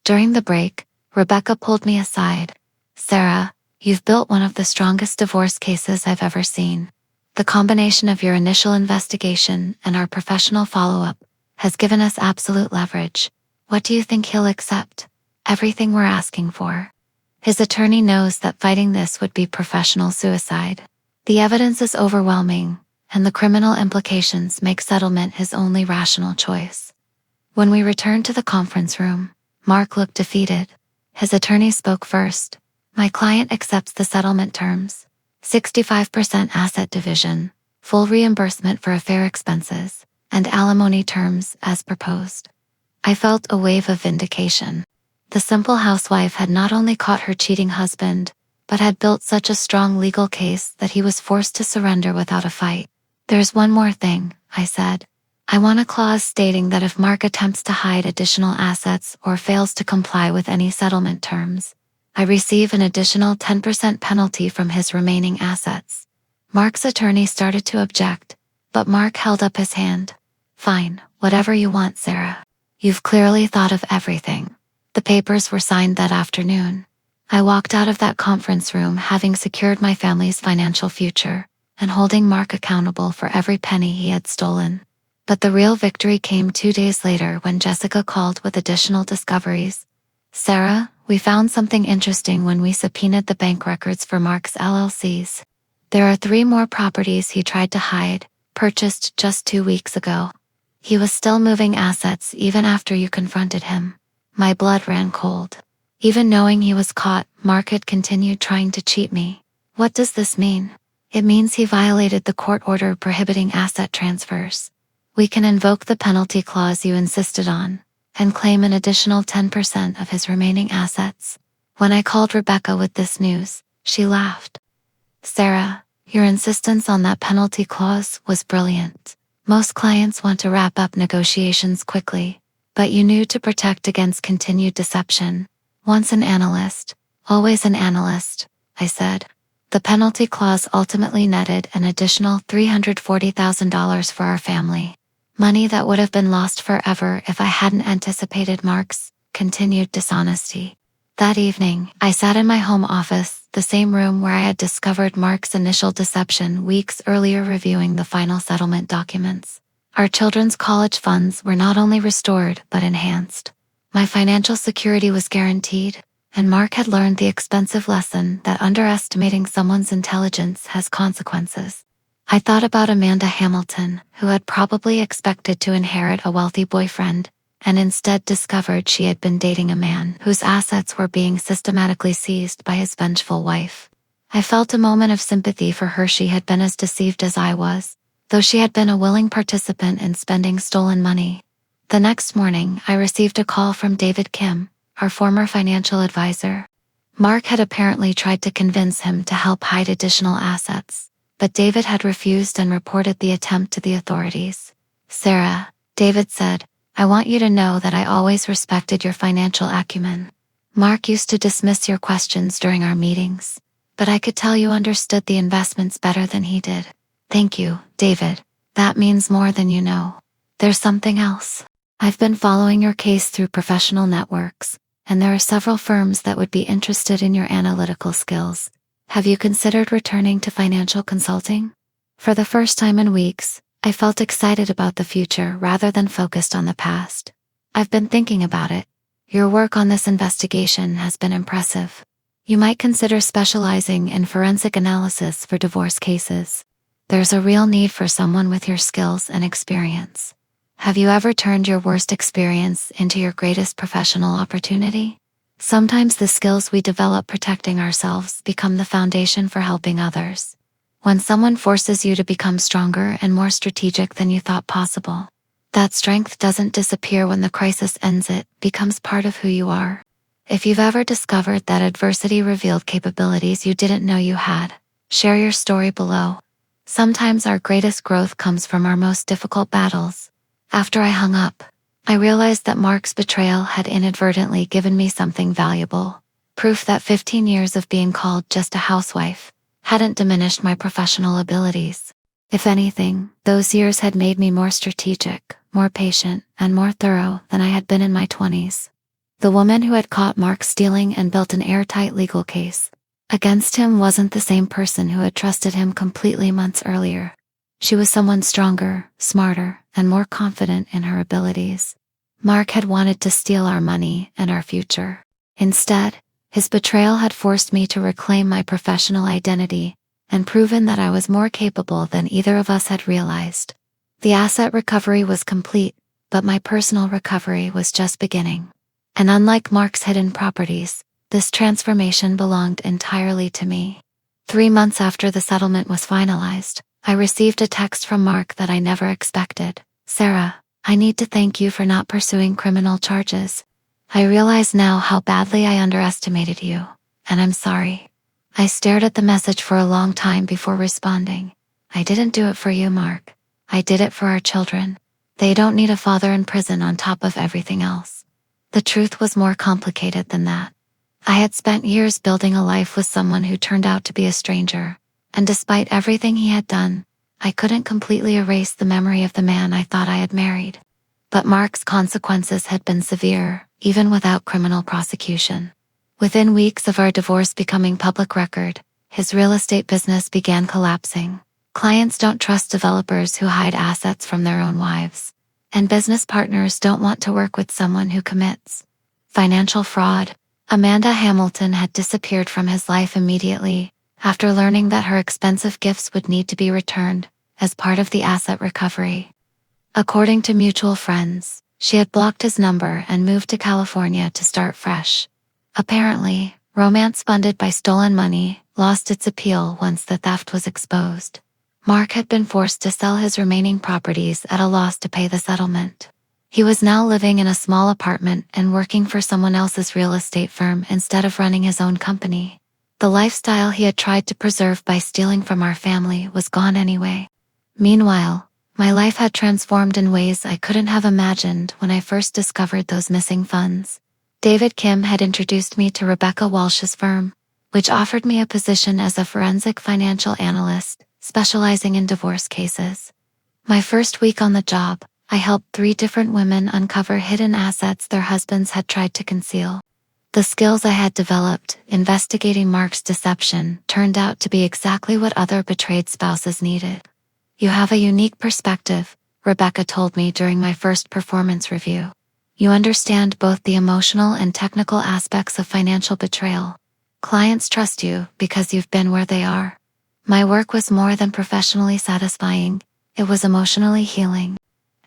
During the break, Rebecca pulled me aside. Sarah, you've built one of the strongest divorce cases I've ever seen. The combination of your initial investigation and our professional follow-up has given us absolute leverage. What do you think he'll accept? Everything we're asking for. His attorney knows that fighting this would be professional suicide. The evidence is overwhelming, and the criminal implications make settlement his only rational choice. When we returned to the conference room, Mark looked defeated. His attorney spoke first. My client accepts the settlement terms. 65% asset division, full reimbursement for affair expenses, and alimony terms as proposed. I felt a wave of vindication. The simple housewife had not only caught her cheating husband, but had built such a strong legal case that he was forced to surrender without a fight. There's one more thing, I said. I want a clause stating that if Mark attempts to hide additional assets or fails to comply with any settlement terms, I receive an additional 10% penalty from his remaining assets. Mark's attorney started to object, but Mark held up his hand. Fine, whatever you want, Sarah. You've clearly thought of everything. The papers were signed that afternoon. I walked out of that conference room having secured my family's financial future and holding Mark accountable for every penny he had stolen. But the real victory came 2 days later when Jessica called with additional discoveries. Sarah, we found something interesting when we subpoenaed the bank records for Mark's LLCs. There are 3 more properties he tried to hide, purchased just 2 weeks ago. He was still moving assets even after you confronted him. My blood ran cold. Even knowing he was caught, Mark had continued trying to cheat me. What does this mean? It means he violated the court order prohibiting asset transfers. We can invoke the penalty clause you insisted on and claim an additional 10% of his remaining assets. When I called Rebecca with this news, she laughed. Sarah, your insistence on that penalty clause was brilliant. Most clients want to wrap up negotiations quickly, but you knew to protect against continued deception. Once an analyst, always an analyst, I said. The penalty clause ultimately netted an additional $340,000 for our family. Money that would have been lost forever if I hadn't anticipated Mark's continued dishonesty. That evening, I sat in my home office, the same room where I had discovered Mark's initial deception weeks earlier, reviewing the final settlement documents. Our children's college funds were not only restored but enhanced. My financial security was guaranteed, and Mark had learned the expensive lesson that underestimating someone's intelligence has consequences. I thought about Amanda Hamilton, who had probably expected to inherit a wealthy boyfriend, and instead discovered she had been dating a man whose assets were being systematically seized by his vengeful wife. I felt a moment of sympathy for her. She had been as deceived as I was, though she had been a willing participant in spending stolen money. The next morning, I received a call from David Kim, our former financial advisor. Mark had apparently tried to convince him to help hide additional assets, but David had refused and reported the attempt to the authorities. Sarah, David said, I want you to know that I always respected your financial acumen. Mark used to dismiss your questions during our meetings, but I could tell you understood the investments better than he did. Thank you, David. That means more than you know. There's something else. I've been following your case through professional networks, and there are several firms that would be interested in your analytical skills. Have you considered returning to financial consulting? For the first time in weeks, I felt excited about the future rather than focused on the past. I've been thinking about it. Your work on this investigation has been impressive. You might consider specializing in forensic analysis for divorce cases. There's a real need for someone with your skills and experience. Have you ever turned your worst experience into your greatest professional opportunity? Sometimes the skills we develop protecting ourselves become the foundation for helping others. When someone forces you to become stronger and more strategic than you thought possible, that strength doesn't disappear when the crisis ends, it becomes part of who you are. If you've ever discovered that adversity revealed capabilities you didn't know you had, share your story below. Sometimes our greatest growth comes from our most difficult battles. After I hung up, I realized that Mark's betrayal had inadvertently given me something valuable. Proof that 15 years of being called just a housewife hadn't diminished my professional abilities. If anything, those years had made me more strategic, more patient, and more thorough than I had been in my 20s. The woman who had caught Mark stealing and built an airtight legal case against him wasn't the same person who had trusted him completely months earlier. She was someone stronger, smarter, and more confident in her abilities. Mark had wanted to steal our money and our future. Instead, his betrayal had forced me to reclaim my professional identity and proven that I was more capable than either of us had realized. The asset recovery was complete, but my personal recovery was just beginning. And unlike Mark's hidden properties, this transformation belonged entirely to me. 3 months after the settlement was finalized, I received a text from Mark that I never expected. "Sarah, I need to thank you for not pursuing criminal charges. I realize now how badly I underestimated you, and I'm sorry." I stared at the message for a long time before responding. "I didn't do it for you, Mark. I did it for our children. They don't need a father in prison on top of everything else." The truth was more complicated than that. I had spent years building a life with someone who turned out to be a stranger, and despite everything he had done, I couldn't completely erase the memory of the man I thought I had married. But Mark's consequences had been severe, even without criminal prosecution. Within weeks of our divorce becoming public record, his real estate business began collapsing. Clients don't trust developers who hide assets from their own wives, and business partners don't want to work with someone who commits financial fraud. Amanda Hamilton had disappeared from his life immediately after learning that her expensive gifts would need to be returned as part of the asset recovery. According to mutual friends, she had blocked his number and moved to California to start fresh. Apparently, romance funded by stolen money lost its appeal once the theft was exposed. Mark had been forced to sell his remaining properties at a loss to pay the settlement. He was now living in a small apartment and working for someone else's real estate firm instead of running his own company. The lifestyle he had tried to preserve by stealing from our family was gone anyway. Meanwhile, my life had transformed in ways I couldn't have imagined when I first discovered those missing funds. David Kim had introduced me to Rebecca Walsh's firm, which offered me a position as a forensic financial analyst, specializing in divorce cases. My first week on the job, I helped 3 different women uncover hidden assets their husbands had tried to conceal. The skills I had developed investigating Mark's deception turned out to be exactly what other betrayed spouses needed. "You have a unique perspective," Rebecca told me during my first performance review. "You understand both the emotional and technical aspects of financial betrayal. Clients trust you because you've been where they are." My work was more than professionally satisfying, it was emotionally healing.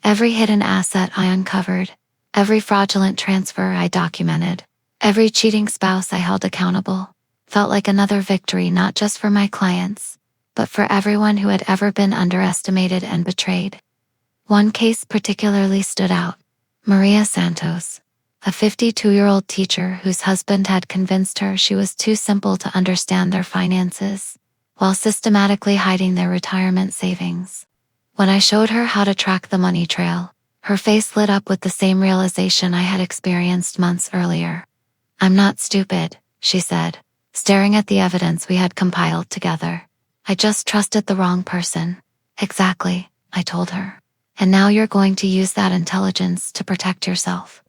Every hidden asset I uncovered, every fraudulent transfer I documented, every cheating spouse I held accountable, felt like another victory not just for my clients, but for everyone who had ever been underestimated and betrayed. One case particularly stood out. Maria Santos, a 52-year-old teacher whose husband had convinced her she was too simple to understand their finances, while systematically hiding their retirement savings. When I showed her how to track the money trail, her face lit up with the same realization I had experienced months earlier. "I'm not stupid," she said, staring at the evidence we had compiled together. "I just trusted the wrong person." "Exactly," I told her. "And now you're going to use that intelligence to protect yourself."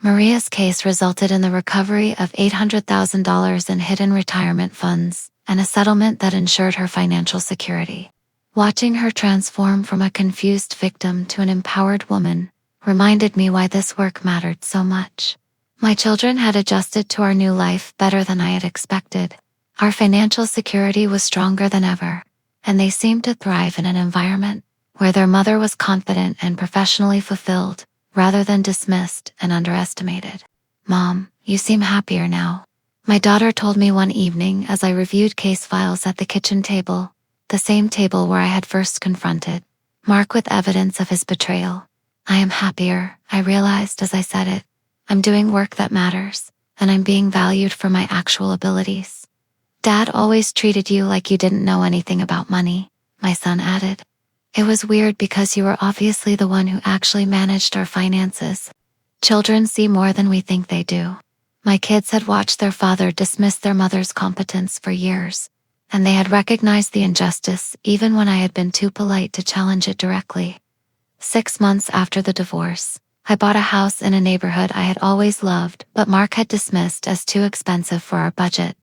Maria's case resulted in the recovery of $800,000 in hidden retirement funds and a settlement that ensured her financial security. Watching her transform from a confused victim to an empowered woman reminded me why this work mattered so much. My children had adjusted to our new life better than I had expected. Our financial security was stronger than ever, and they seemed to thrive in an environment where their mother was confident and professionally fulfilled, rather than dismissed and underestimated. "Mom, you seem happier now," my daughter told me one evening as I reviewed case files at the kitchen table, the same table where I had first confronted Mark with evidence of his betrayal. "I am happier," I realized as I said it. "I'm doing work that matters, and I'm being valued for my actual abilities." "Dad always treated you like you didn't know anything about money," my son added. "It was weird because you were obviously the one who actually managed our finances." Children see more than we think they do. My kids had watched their father dismiss their mother's competence for years, and they had recognized the injustice even when I had been too polite to challenge it directly. 6 months after the divorce, I bought a house in a neighborhood I had always loved, but Mark had dismissed as too expensive for our budget.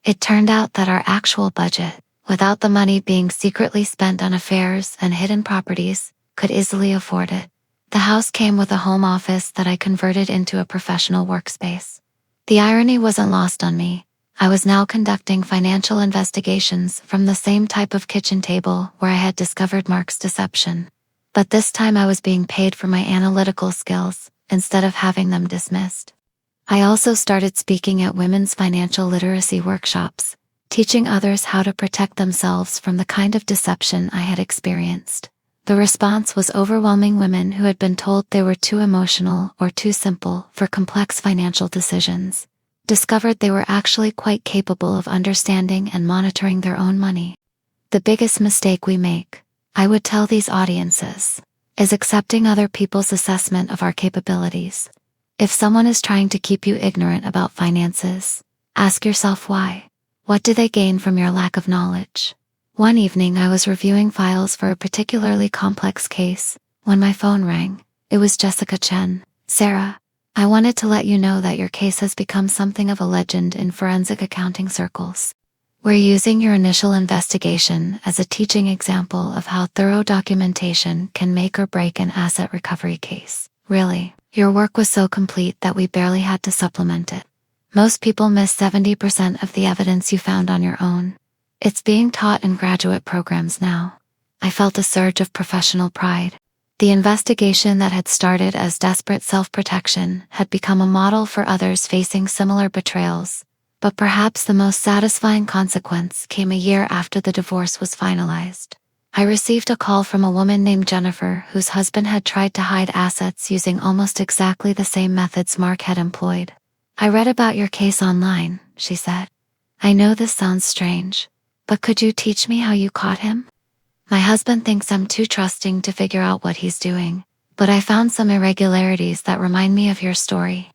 It turned out that our actual budget, without the money being secretly spent on affairs and hidden properties, could easily afford it. The house came with a home office that I converted into a professional workspace. The irony wasn't lost on me. I was now conducting financial investigations from the same type of kitchen table where I had discovered Mark's deception. But this time I was being paid for my analytical skills instead of having them dismissed. I also started speaking at women's financial literacy workshops, teaching others how to protect themselves from the kind of deception I had experienced. The response was overwhelming. Women who had been told they were too emotional or too simple for complex financial decisions discovered they were actually quite capable of understanding and monitoring their own money. The biggest mistake we make, I would tell these audiences, is accepting other people's assessment of our capabilities. If someone is trying to keep you ignorant about finances, ask yourself why. What do they gain from your lack of knowledge? One evening I was reviewing files for a particularly complex case when my phone rang. It was Jessica Chen. "Sarah, I wanted to let you know that your case has become something of a legend in forensic accounting circles. We're using your initial investigation as a teaching example of how thorough documentation can make or break an asset recovery case. Really, your work was so complete that we barely had to supplement it. Most people miss 70% of the evidence you found on your own. It's being taught in graduate programs now." I felt a surge of professional pride. The investigation that had started as desperate self-protection had become a model for others facing similar betrayals. But perhaps the most satisfying consequence came a year after the divorce was finalized. I received a call from a woman named Jennifer whose husband had tried to hide assets using almost exactly the same methods Mark had employed. "I read about your case online," she said. "I know this sounds strange, but could you teach me how you caught him? My husband thinks I'm too trusting to figure out what he's doing, but I found some irregularities that remind me of your story."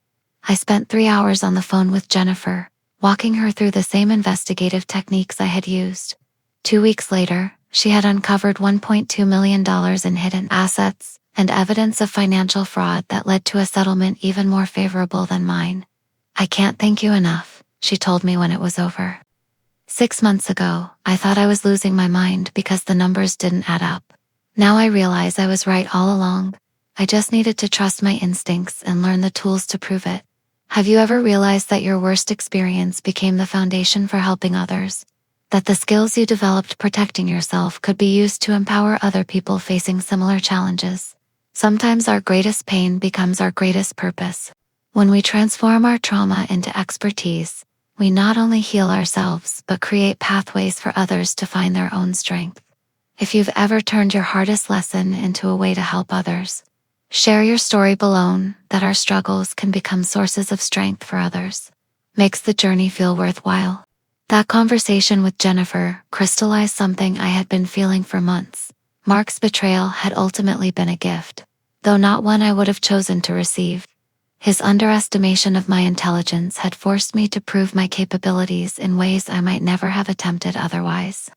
I spent 3 hours on the phone with Jennifer, walking her through the same investigative techniques I had used. 2 weeks later, she had uncovered $1.2 million in hidden assets and evidence of financial fraud that led to a settlement even more favorable than mine. "I can't thank you enough," she told me when it was over. 6 months ago, I thought I was losing my mind because the numbers didn't add up. Now I realize I was right all along. I just needed to trust my instincts and learn the tools to prove it. Have you ever realized that your worst experience became the foundation for helping others? That the skills you developed protecting yourself could be used to empower other people facing similar challenges? Sometimes our greatest pain becomes our greatest purpose. When we transform our trauma into expertise, we not only heal ourselves but create pathways for others to find their own strength. If you've ever turned your hardest lesson into a way to help others, share your story below. That our struggles can become sources of strength for others makes the journey feel worthwhile. That conversation with Jennifer crystallized something I had been feeling for months. Mark's betrayal had ultimately been a gift, though not one I would have chosen to receive. His underestimation of my intelligence had forced me to prove my capabilities in ways I might never have attempted otherwise.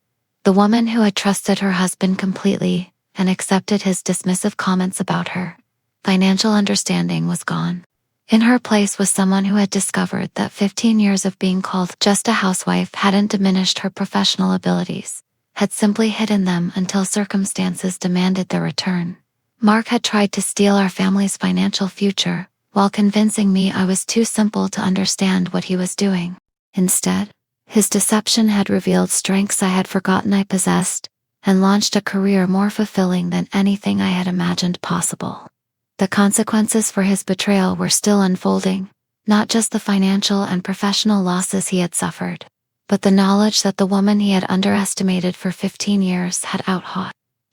The woman who had trusted her husband completely and accepted his dismissive comments about her financial understanding was gone. In her place was someone who had discovered that 15 years of being called just a housewife hadn't diminished her professional abilities, had simply hidden them until circumstances demanded their return. Mark had tried to steal our family's financial future, while convincing me I was too simple to understand what he was doing. Instead, his deception had revealed strengths I had forgotten I possessed, and launched a career more fulfilling than anything I had imagined possible. The consequences for his betrayal were still unfolding, not just the financial and professional losses he had suffered, but the knowledge that the woman he had underestimated for 15 years had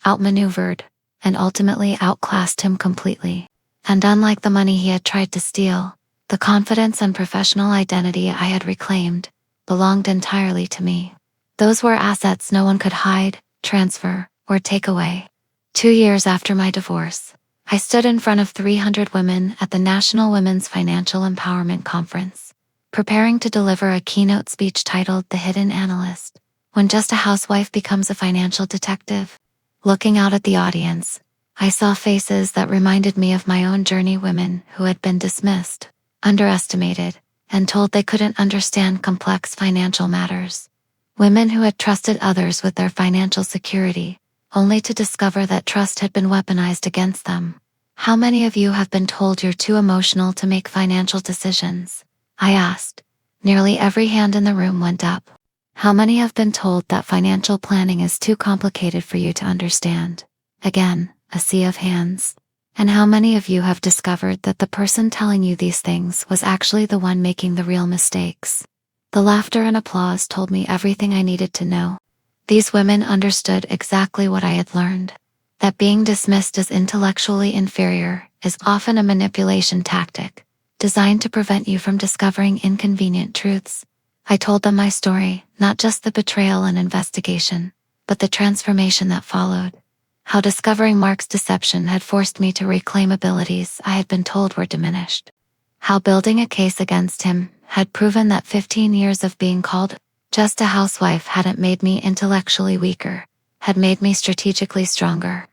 outmaneuvered, and ultimately outclassed him completely. And unlike the money he had tried to steal, the confidence and professional identity I had reclaimed belonged entirely to me. Those were assets no one could hide, transfer, or take away. 2 years after my divorce, I stood in front of 300 women at the National Women's Financial Empowerment Conference, preparing to deliver a keynote speech titled The Hidden Analyst: When Just a Housewife Becomes a Financial Detective. Looking out at the audience, I saw faces that reminded me of my own journey, women who had been dismissed, underestimated, and told they couldn't understand complex financial matters. Women who had trusted others with their financial security, only to discover that trust had been weaponized against them. How many of you have been told you're too emotional to make financial decisions? I asked. Nearly every hand in the room went up. How many have been told that financial planning is too complicated for you to understand? Again, a sea of hands. And how many of you have discovered that the person telling you these things was actually the one making the real mistakes? The laughter and applause told me everything I needed to know. These women understood exactly what I had learned: that being dismissed as intellectually inferior is often a manipulation tactic, designed to prevent you from discovering inconvenient truths. I told them my story, not just the betrayal and investigation, but the transformation that followed. How discovering Mark's deception had forced me to reclaim abilities I had been told were diminished. How building a case against him had proven that 15 years of being called just a housewife hadn't made me intellectually weaker, had made me strategically stronger.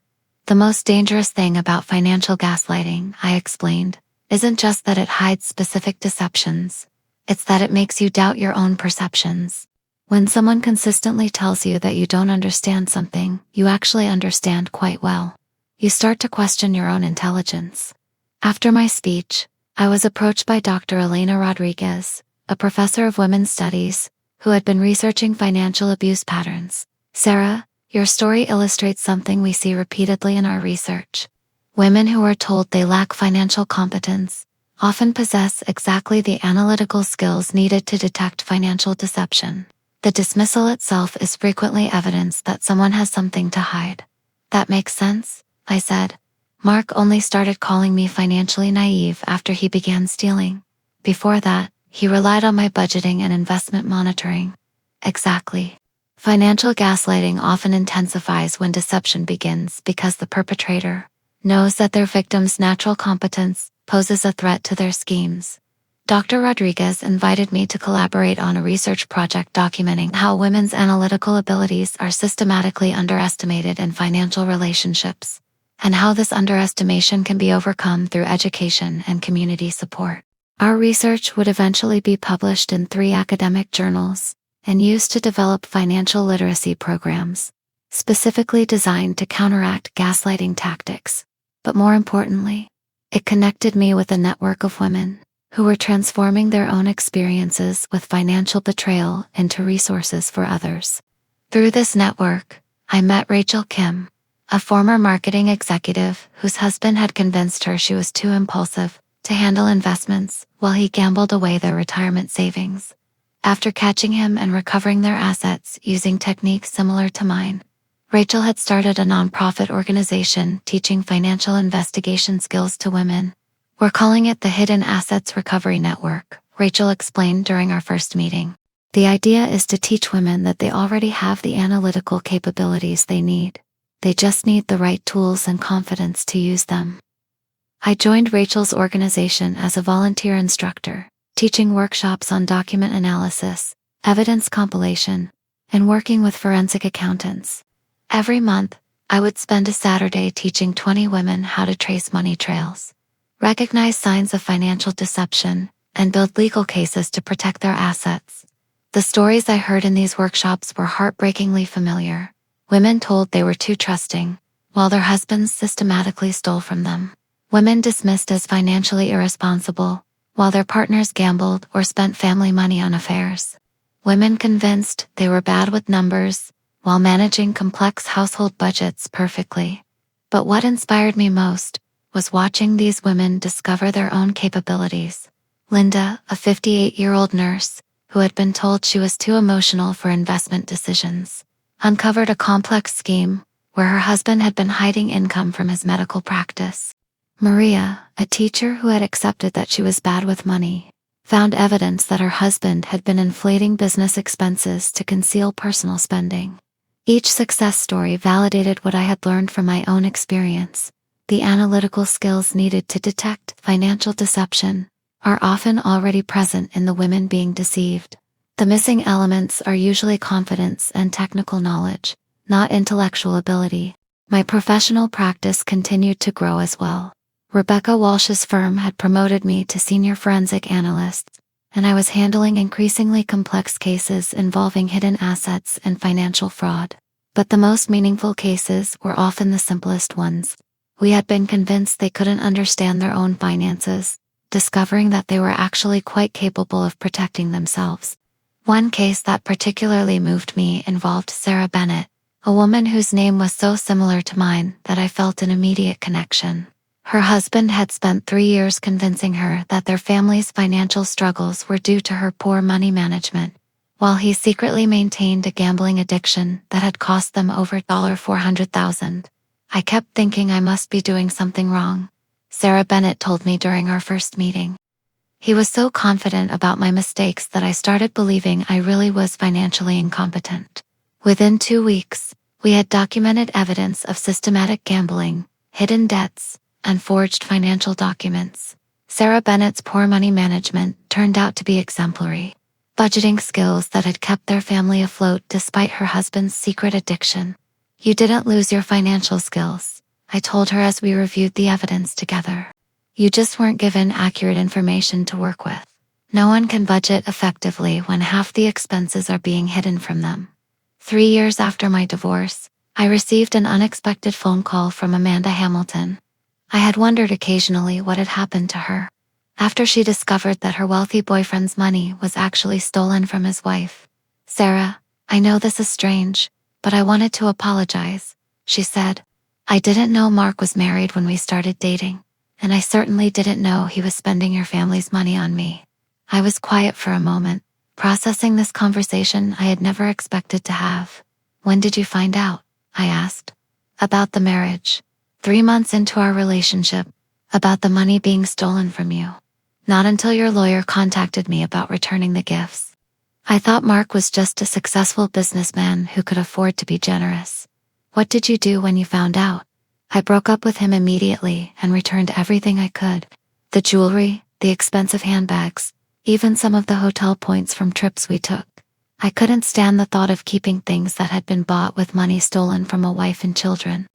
The most dangerous thing about financial gaslighting, I explained, isn't just that it hides specific deceptions. It's that it makes you doubt your own perceptions. When someone consistently tells you that you don't understand something, you actually understand quite well. You start to question your own intelligence. After my speech, I was approached by Dr. Elena Rodriguez, a professor of women's studies, who had been researching financial abuse patterns. Sarah, your story illustrates something we see repeatedly in our research. Women who are told they lack financial competence often possess exactly the analytical skills needed to detect financial deception. The dismissal itself is frequently evidence that someone has something to hide. That makes sense, I said. Mark only started calling me financially naive after he began stealing. Before that, he relied on my budgeting and investment monitoring. Exactly. Financial gaslighting often intensifies when deception begins because the perpetrator knows that their victim's natural competence poses a threat to their schemes. Dr. Rodriguez invited me to collaborate on a research project documenting how women's analytical abilities are systematically underestimated in financial relationships, and how this underestimation can be overcome through education and community support. Our research would eventually be published in 3 academic journals and used to develop financial literacy programs, specifically designed to counteract gaslighting tactics. But more importantly, it connected me with a network of women who were transforming their own experiences with financial betrayal into resources for others. Through this network, I met Rachel Kim, a former marketing executive whose husband had convinced her she was too impulsive to handle investments while he gambled away their retirement savings. After catching him and recovering their assets using techniques similar to mine, Rachel had started a nonprofit organization teaching financial investigation skills to women. We're calling it the Hidden Assets Recovery Network, Rachel explained during our first meeting. The idea is to teach women that they already have the analytical capabilities they need. They just need the right tools and confidence to use them. I joined Rachel's organization as a volunteer instructor, teaching workshops on document analysis, evidence compilation, and working with forensic accountants. Every month, I would spend a Saturday teaching 20 women how to trace money trails, recognize signs of financial deception, and build legal cases to protect their assets. The stories I heard in these workshops were heartbreakingly familiar. Women told they were too trusting, while their husbands systematically stole from them. Women dismissed as financially irresponsible, while their partners gambled or spent family money on affairs. Women convinced they were bad with numbers, while managing complex household budgets perfectly. But what inspired me most was watching these women discover their own capabilities. Linda, a 58-year-old nurse, who had been told she was too emotional for investment decisions, uncovered a complex scheme where her husband had been hiding income from his medical practice. Maria, a teacher who had accepted that she was bad with money, found evidence that her husband had been inflating business expenses to conceal personal spending. Each success story validated what I had learned from my own experience. The analytical skills needed to detect financial deception are often already present in the women being deceived. The missing elements are usually confidence and technical knowledge, not intellectual ability. My professional practice continued to grow as well. Rebecca Walsh's firm had promoted me to senior forensic analyst, and I was handling increasingly complex cases involving hidden assets and financial fraud. But the most meaningful cases were often the simplest ones. We had been convinced they couldn't understand their own finances, discovering that they were actually quite capable of protecting themselves. One case that particularly moved me involved Sarah Bennett, a woman whose name was so similar to mine that I felt an immediate connection. Her husband had spent 3 years convincing her that their family's financial struggles were due to her poor money management, while he secretly maintained a gambling addiction that had cost them over $400,000. I kept thinking I must be doing something wrong, Sarah Bennett told me during our first meeting. He was so confident about my mistakes that I started believing I really was financially incompetent. Within 2 weeks, we had documented evidence of systematic gambling, hidden debts, and forged financial documents. Sarah Bennett's poor money management turned out to be exemplary. Budgeting skills that had kept their family afloat despite her husband's secret addiction. "You didn't lose your financial skills," I told her as we reviewed the evidence together. "You just weren't given accurate information to work with. No one can budget effectively when half the expenses are being hidden from them." 3 years after my divorce, I received an unexpected phone call from Amanda Hamilton. I had wondered occasionally what had happened to her. After she discovered that her wealthy boyfriend's money was actually stolen from his wife. "Sarah, I know this is strange, but I wanted to apologize," she said. "I didn't know Mark was married when we started dating, and I certainly didn't know he was spending your family's money on me." I was quiet for a moment, processing this conversation I had never expected to have. "When did you find out?" I asked. "About the marriage. 3 months into our relationship. About the money being stolen from you. Not until your lawyer contacted me about returning the gifts. I thought Mark was just a successful businessman who could afford to be generous." "What did you do when you found out?" "I broke up with him immediately and returned everything I could. The jewelry, the expensive handbags, even some of the hotel points from trips we took. I couldn't stand the thought of keeping things that had been bought with money stolen from a wife and children."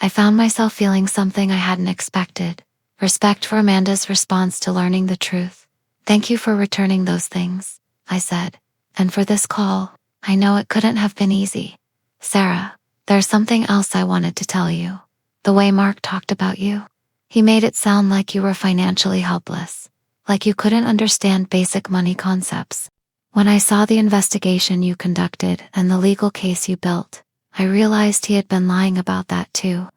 I found myself feeling something I hadn't expected. Respect for Amanda's response to learning the truth. "Thank you for returning those things," I said. "And for this call. I know it couldn't have been easy." "Sarah, there's something else I wanted to tell you. The way Mark talked about you. He made it sound like you were financially helpless. Like you couldn't understand basic money concepts. When I saw the investigation you conducted and the legal case you built, I realized he had been lying about that too.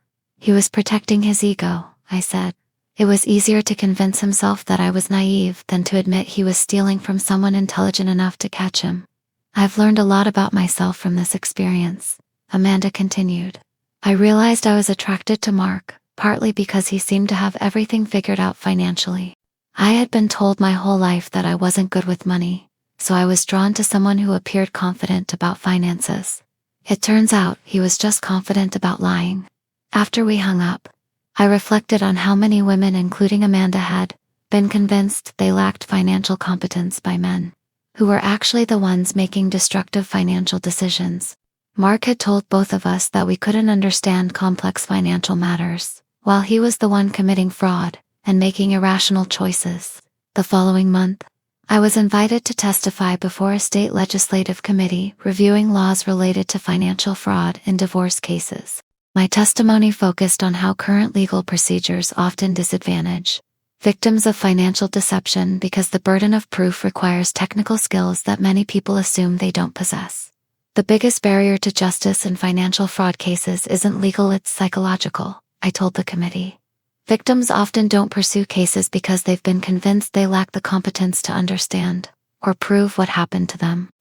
He was protecting his ego," I said. It was easier to convince himself that I was naive than to admit he was stealing from someone intelligent enough to catch him. "I've learned a lot about myself from this experience," Amanda continued. "I realized I was attracted to Mark, partly because he seemed to have everything figured out financially. I had been told my whole life that I wasn't good with money, so I was drawn to someone who appeared confident about finances. It turns out he was just confident about lying." After we hung up, I reflected on how many women, including Amanda, had been convinced they lacked financial competence by men, who were actually the ones making destructive financial decisions. Mark had told both of us that we couldn't understand complex financial matters, while he was the one committing fraud and making irrational choices. The following month, I was invited to testify before a state legislative committee reviewing laws related to financial fraud in divorce cases. My testimony focused on how current legal procedures often disadvantage victims of financial deception because the burden of proof requires technical skills that many people assume they don't possess. The biggest barrier to justice in financial fraud cases isn't legal, it's psychological, I told the committee. Victims often don't pursue cases because they've been convinced they lack the competence to understand or prove what happened to them.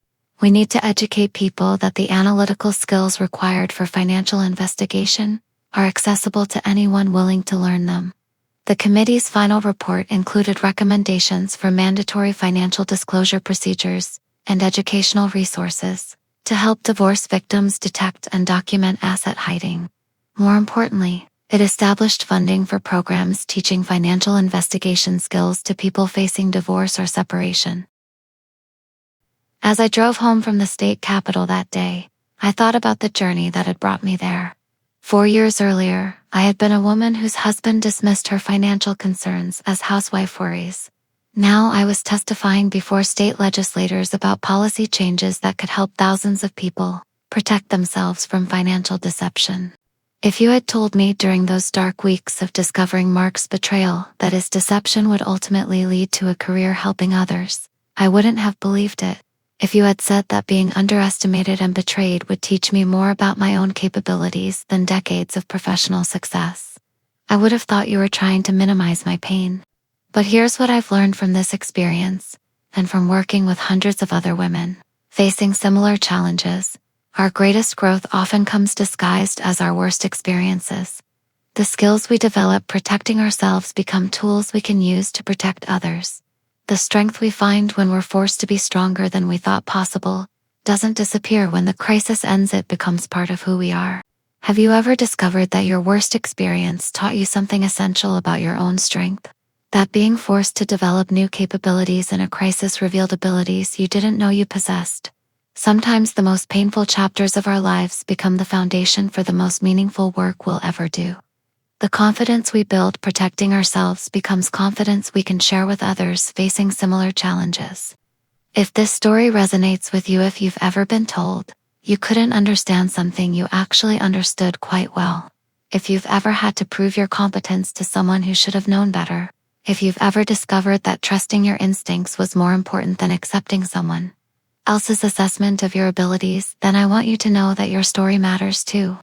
We need to educate people that the analytical skills required for financial investigation are accessible to anyone willing to learn them. The committee's final report included recommendations for mandatory financial disclosure procedures and educational resources to help divorce victims detect and document asset hiding. More importantly, it established funding for programs teaching financial investigation skills to people facing divorce or separation. As I drove home from the state capitol that day, I thought about the journey that had brought me there. 4 years earlier, I had been a woman whose husband dismissed her financial concerns as housewife worries. Now I was testifying before state legislators about policy changes that could help thousands of people protect themselves from financial deception. If you had told me during those dark weeks of discovering Mark's betrayal that his deception would ultimately lead to a career helping others, I wouldn't have believed it. If you had said that being underestimated and betrayed would teach me more about my own capabilities than decades of professional success, I would have thought you were trying to minimize my pain. But here's what I've learned from this experience, and from working with hundreds of other women facing similar challenges. Our greatest growth often comes disguised as our worst experiences. The skills we develop protecting ourselves become tools we can use to protect others. The strength we find when we're forced to be stronger than we thought possible doesn't disappear when the crisis ends, it becomes part of who we are. Have you ever discovered that your worst experience taught you something essential about your own strength? That being forced to develop new capabilities in a crisis revealed abilities you didn't know you possessed. Sometimes the most painful chapters of our lives become the foundation for the most meaningful work we'll ever do. The confidence we build protecting ourselves becomes confidence we can share with others facing similar challenges. If this story resonates with you, if you've ever been told you couldn't understand something you actually understood quite well, if you've ever had to prove your competence to someone who should have known better, if you've ever discovered that trusting your instincts was more important than accepting someone else's assessment of your abilities, then I want you to know that your story matters too.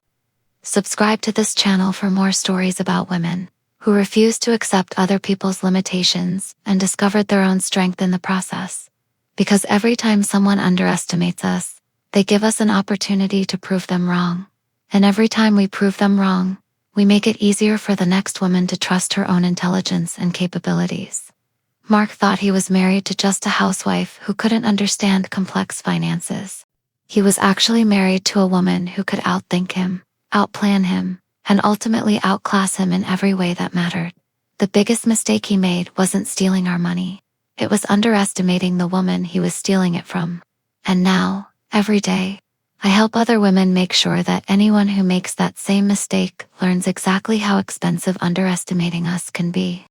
Subscribe to this channel for more stories about women who refuse to accept other people's limitations and discovered their own strength in the process. Because every time someone underestimates us, they give us an opportunity to prove them wrong. And every time we prove them wrong, we make it easier for the next woman to trust her own intelligence and capabilities. Mark thought he was married to just a housewife who couldn't understand complex finances. He was actually married to a woman who could outthink him, outplan him, and ultimately outclass him in every way that mattered. The biggest mistake he made wasn't stealing our money. It was underestimating the woman he was stealing it from. And now, every day, I help other women make sure that anyone who makes that same mistake learns exactly how expensive underestimating us can be.